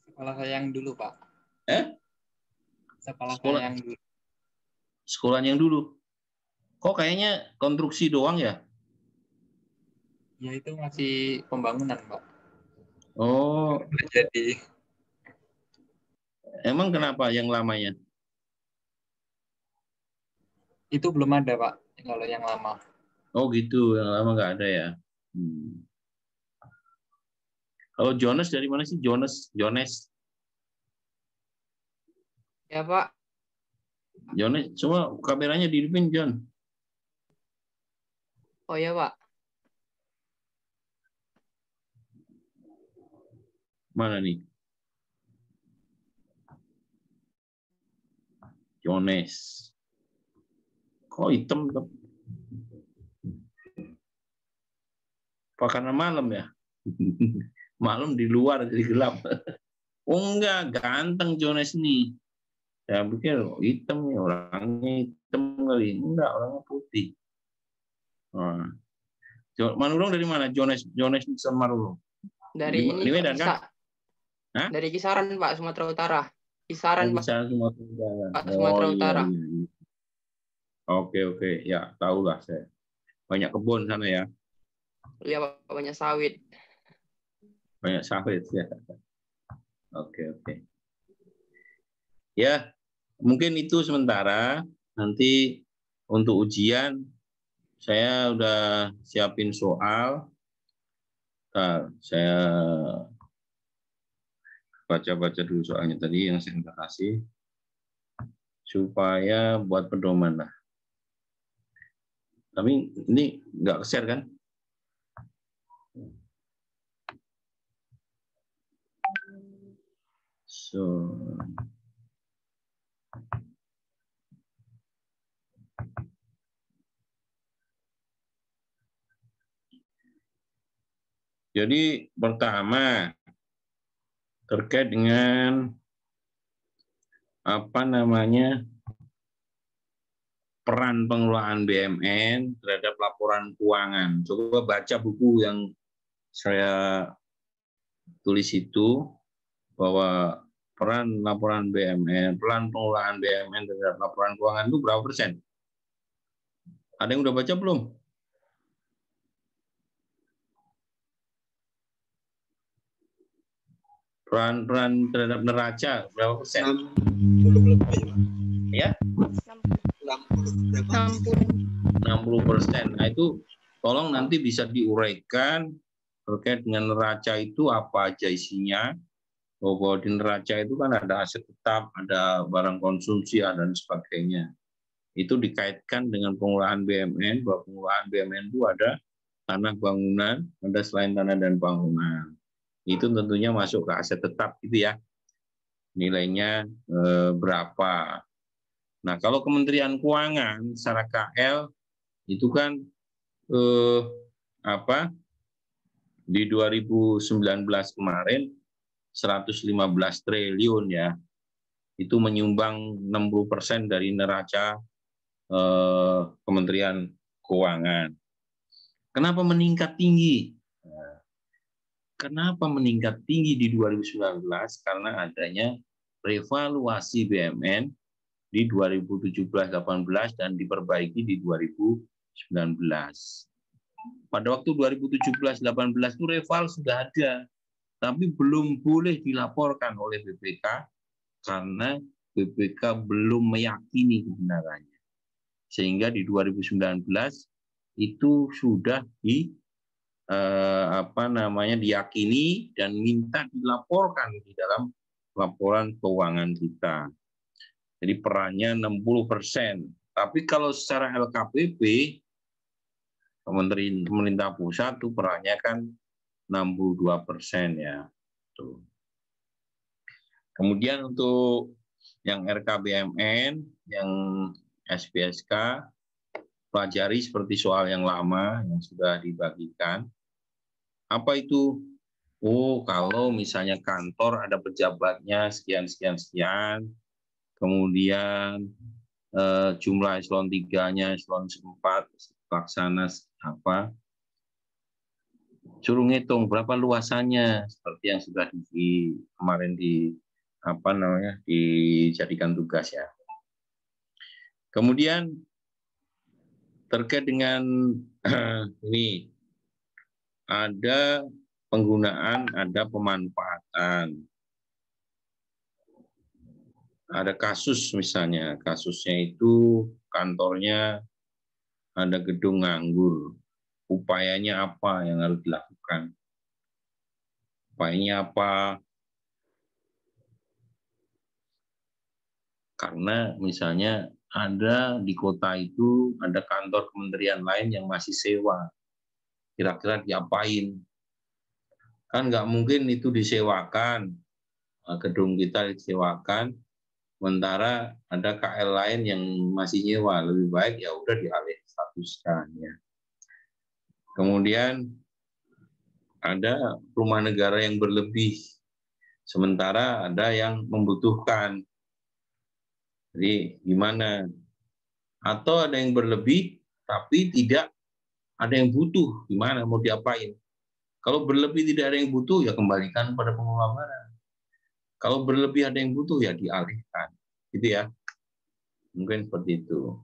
Sekolah saya yang dulu, Pak. Sekolah Sekolah saya yang dulu. Sekolah yang dulu. Kok kayaknya konstruksi doang ya? Ya itu masih pembangunan, Pak. Oh. Jadi. Emang kenapa yang lamanya? Itu belum ada, Pak. Kalau yang lama. Oh gitu, yang lama nggak ada ya. Kalau Jonas dari mana sih? Jonas? Ya, Pak. Jonas, cuma kameranya dihidupin, John. Oh ya, Pak. Mana nih? Jonas. Kok hitam? Apa karena malam ya? Malam di luar jadi gelap. Oh enggak, ganteng Jonas nih. Saya pikir hitam nih, orangnya hitam kali. Enggak, orangnya putih. Manurung dari mana? Jonas Manurung. Dari di Medan kan? Hah? Dari kisaran Pak, Sumatera Utara. Kisaran Pak. Kisaran Sumatera Utara. Pak, Sumatera Utara. Iya. Oke. Ya, tahulah saya. Banyak kebun sana ya. Iya Pak, banyak sawit. Banyak sawit ya. Oke. Ya, mungkin itu sementara. Nanti untuk ujian saya udah siapin soal. Nah, saya baca-baca dulu soalnya tadi yang saya kasih supaya buat pedoman lah. Tapi ini nggak share kan? So, jadi pertama terkait dengan peran pengelolaan BUMN terhadap laporan keuangan. Coba baca buku yang saya tulis itu, bahwa peran laporan BUMN, peran pengelolaan BUMN terhadap laporan keuangan itu berapa persen? Ada yang udah baca belum? Peran terhadap neraca berapa persen? 60%. Ya? 60%. Nah itu tolong nanti bisa diuraikan terkait dengan neraca itu apa aja isinya. Bahwa di neraca itu kan ada aset tetap, ada barang konsumsi, dan sebagainya. Itu dikaitkan dengan pengelolaan BUMN, bahwa pengelolaan BUMN itu ada tanah bangunan, ada selain tanah dan bangunan. Itu tentunya masuk ke aset tetap gitu ya. Nilainya berapa. Nah, kalau Kementerian Keuangan secara KL itu kan di 2019 kemarin 115 triliun ya. Itu menyumbang 60% dari neraca Kementerian Keuangan. Kenapa meningkat tinggi? Kenapa meningkat tinggi di 2019? Karena adanya revaluasi BUMN di 2017-18 dan diperbaiki di 2019. Pada waktu 2017-18 itu reval sudah ada, tapi belum boleh dilaporkan oleh BPK karena BPK belum meyakini kebenarannya. Sehingga di 2019 itu sudah diyakini dan minta dilaporkan di dalam laporan keuangan kita. Jadi perannya 60%. Tapi kalau secara LKPP, pemerintah pusat itu perannya kan 62% ya. Tuh. Kemudian untuk yang RKBMN, yang SPSK, pelajari seperti soal yang lama yang sudah dibagikan. Apa itu? Oh, kalau misalnya kantor ada pejabatnya sekian, kemudian jumlah eselon 3-nya, eselon 4, pelaksana apa, suruh ngitung berapa luasannya, seperti yang sudah kemarin dijadikan tugas ya. Kemudian terkait dengan ini ada penggunaan, ada pemanfaatan. Ada kasus misalnya, kasusnya itu kantornya ada gedung nganggur. Upayanya apa yang harus dilakukan? Upayanya apa? Karena misalnya ada di kota itu ada kantor kementerian lain yang masih sewa. Kira-kira diapain? Kan nggak mungkin itu disewakan, gedung kita disewakan, sementara ada KL lain yang masih nyewa, lebih baik ya udah dialih statuskan ya. Kemudian ada rumah negara yang berlebih, sementara ada yang membutuhkan. Jadi gimana? Atau ada yang berlebih tapi tidak ada yang butuh, gimana mau diapain? Kalau berlebih tidak ada yang butuh, ya kembalikan pada pengelola barang. Kalau berlebih ada yang butuh, ya dialihkan. Gitu ya. Mungkin seperti itu.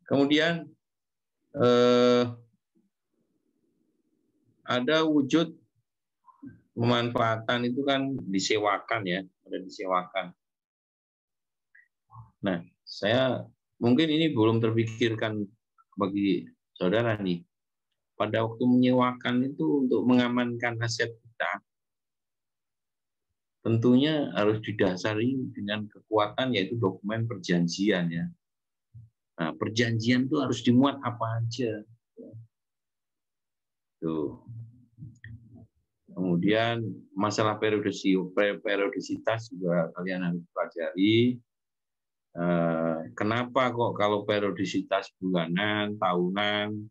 Kemudian ada wujud pemanfaatan itu kan disewakan ya, ada disewakan. Nah, saya mungkin ini belum terpikirkan bagi saudara nih. Pada waktu menyewakan itu untuk mengamankan aset kita, tentunya harus didasari dengan kekuatan yaitu dokumen perjanjian ya. Nah, perjanjian itu harus dimuat apa aja. Tuh. Kemudian masalah periodisitas juga kalian harus pelajari. Kenapa kok kalau periodisitas bulanan, tahunan,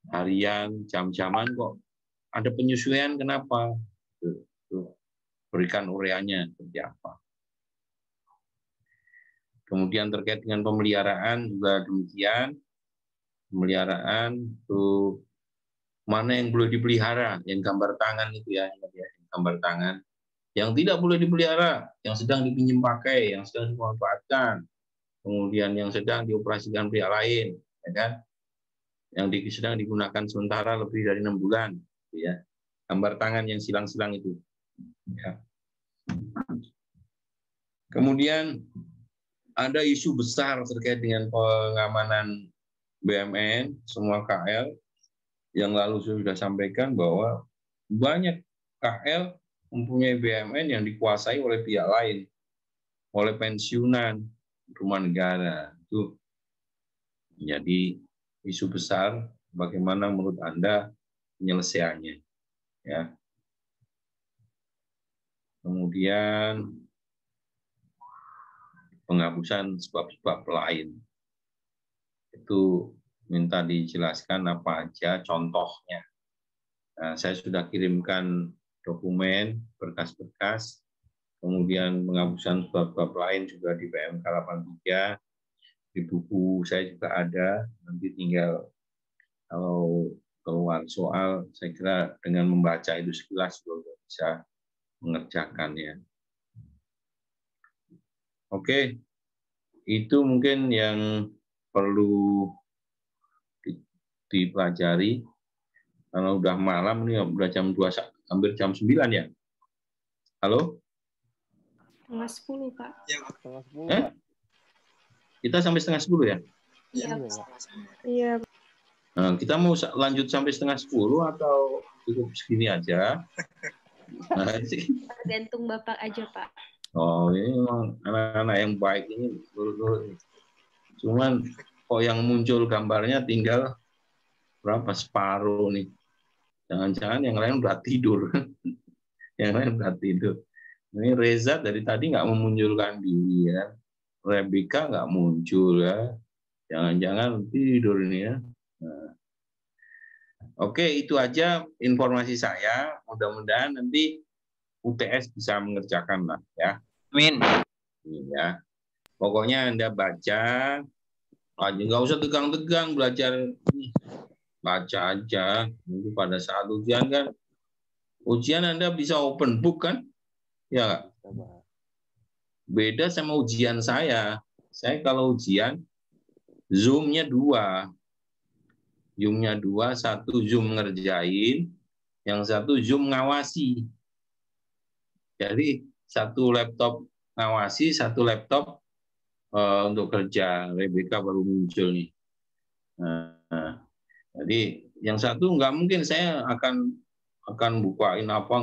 harian, jam-jaman kok ada penyesuaian, kenapa? Tuh. Berikan ureanya seperti apa. Kemudian terkait dengan pemeliharaan juga demikian. Pemeliharaan itu mana yang boleh dipelihara, yang gambar tangan itu ya, yang gambar tangan. Yang tidak boleh dipelihara, yang sedang dipinjam pakai, yang sedang dimanfaatkan, kemudian yang sedang dioperasikan pihak lain, ya kan? Yang sedang digunakan sementara lebih dari 6 bulan, ya. Gambar tangan yang silang-silang itu. Ya. Kemudian ada isu besar terkait dengan pengamanan BUMN, semua KL, yang lalu sudah sampaikan bahwa banyak KL mempunyai BUMN yang dikuasai oleh pihak lain, oleh pensiunan, rumah negara. Itu menjadi isu besar. Bagaimana menurut Anda penyelesaiannya? Ya. Kemudian penghapusan sebab-sebab lain. Itu minta dijelaskan apa aja contohnya. Nah, saya sudah kirimkan dokumen, berkas-berkas, kemudian penghapusan sebab-sebab lain juga di PMK 83, di buku saya juga ada, nanti tinggal kalau keluar soal, saya kira dengan membaca itu sekilas juga bisa mengerjakannya. Oke, itu mungkin yang perlu dipelajari. Karena udah malam nih, udah jam 2, hampir jam 9 ya. Halo? Setengah 10, Kak. Ya, setengah 10, Pak. Kita sampai setengah 10 ya? Iya. Iya. Nah, kita mau lanjut sampai setengah 10 atau cukup segini aja? Nah, Tergantung Bapak aja, Pak. Oh, ini memang anak-anak yang baik ini. Cuman kok yang muncul gambarnya tinggal berapa, separuh nih. Jangan-jangan yang lain udah tidur. Yang lain udah tidur. Ini Reza dari tadi nggak memunculkan diri ya. Rebecca nggak muncul ya. Jangan-jangan tidur ini ya. Nah. Oke, itu aja informasi saya. Mudah-mudahan nanti UTS bisa mengerjakan lah ya. Amin. Ya. Pokoknya Anda baca, nggak usah tegang-tegang belajar. Baca aja. Nanti pada saat ujian kan, ujian Anda bisa open book kan? Ya. Beda sama ujian saya. Saya kalau ujian, Zoom-nya 2. Zoom-nya 2, satu Zoom ngerjain, yang satu Zoom ngawasi. Jadi satu laptop ngawasi, satu laptop untuk kerja. Rebecca baru muncul nih. Nah, jadi yang satu nggak mungkin saya akan bukain apa,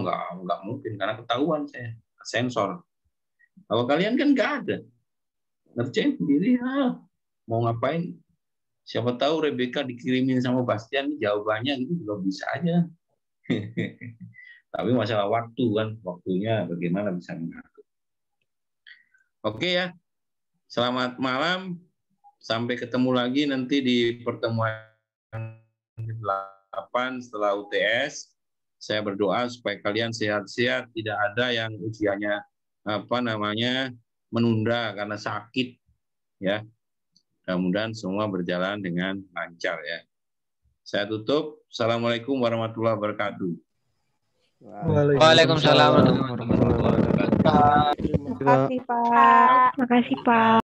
nggak mungkin karena ketahuan saya sensor. Kalau kalian kan nggak ada, ngerjain sendiri, mau ngapain? Siapa tahu Rebecca dikirimin sama Bastian jawabannya itu juga bisa aja. Tapi masalah waktu kan, waktunya bagaimana bisa mengatur. Oke ya, selamat malam. Sampai ketemu lagi nanti di pertemuan 8 setelah UTS. Saya berdoa supaya kalian sehat-sehat, tidak ada yang ujiannya menunda karena sakit ya. Mudah-mudahan semua berjalan dengan lancar ya. Saya tutup. Assalamualaikum warahmatullahi wabarakatuh. Waalaikumsalam warahmatullahi wabarakatuh. Terima kasih, Pak. Makasih, Pak.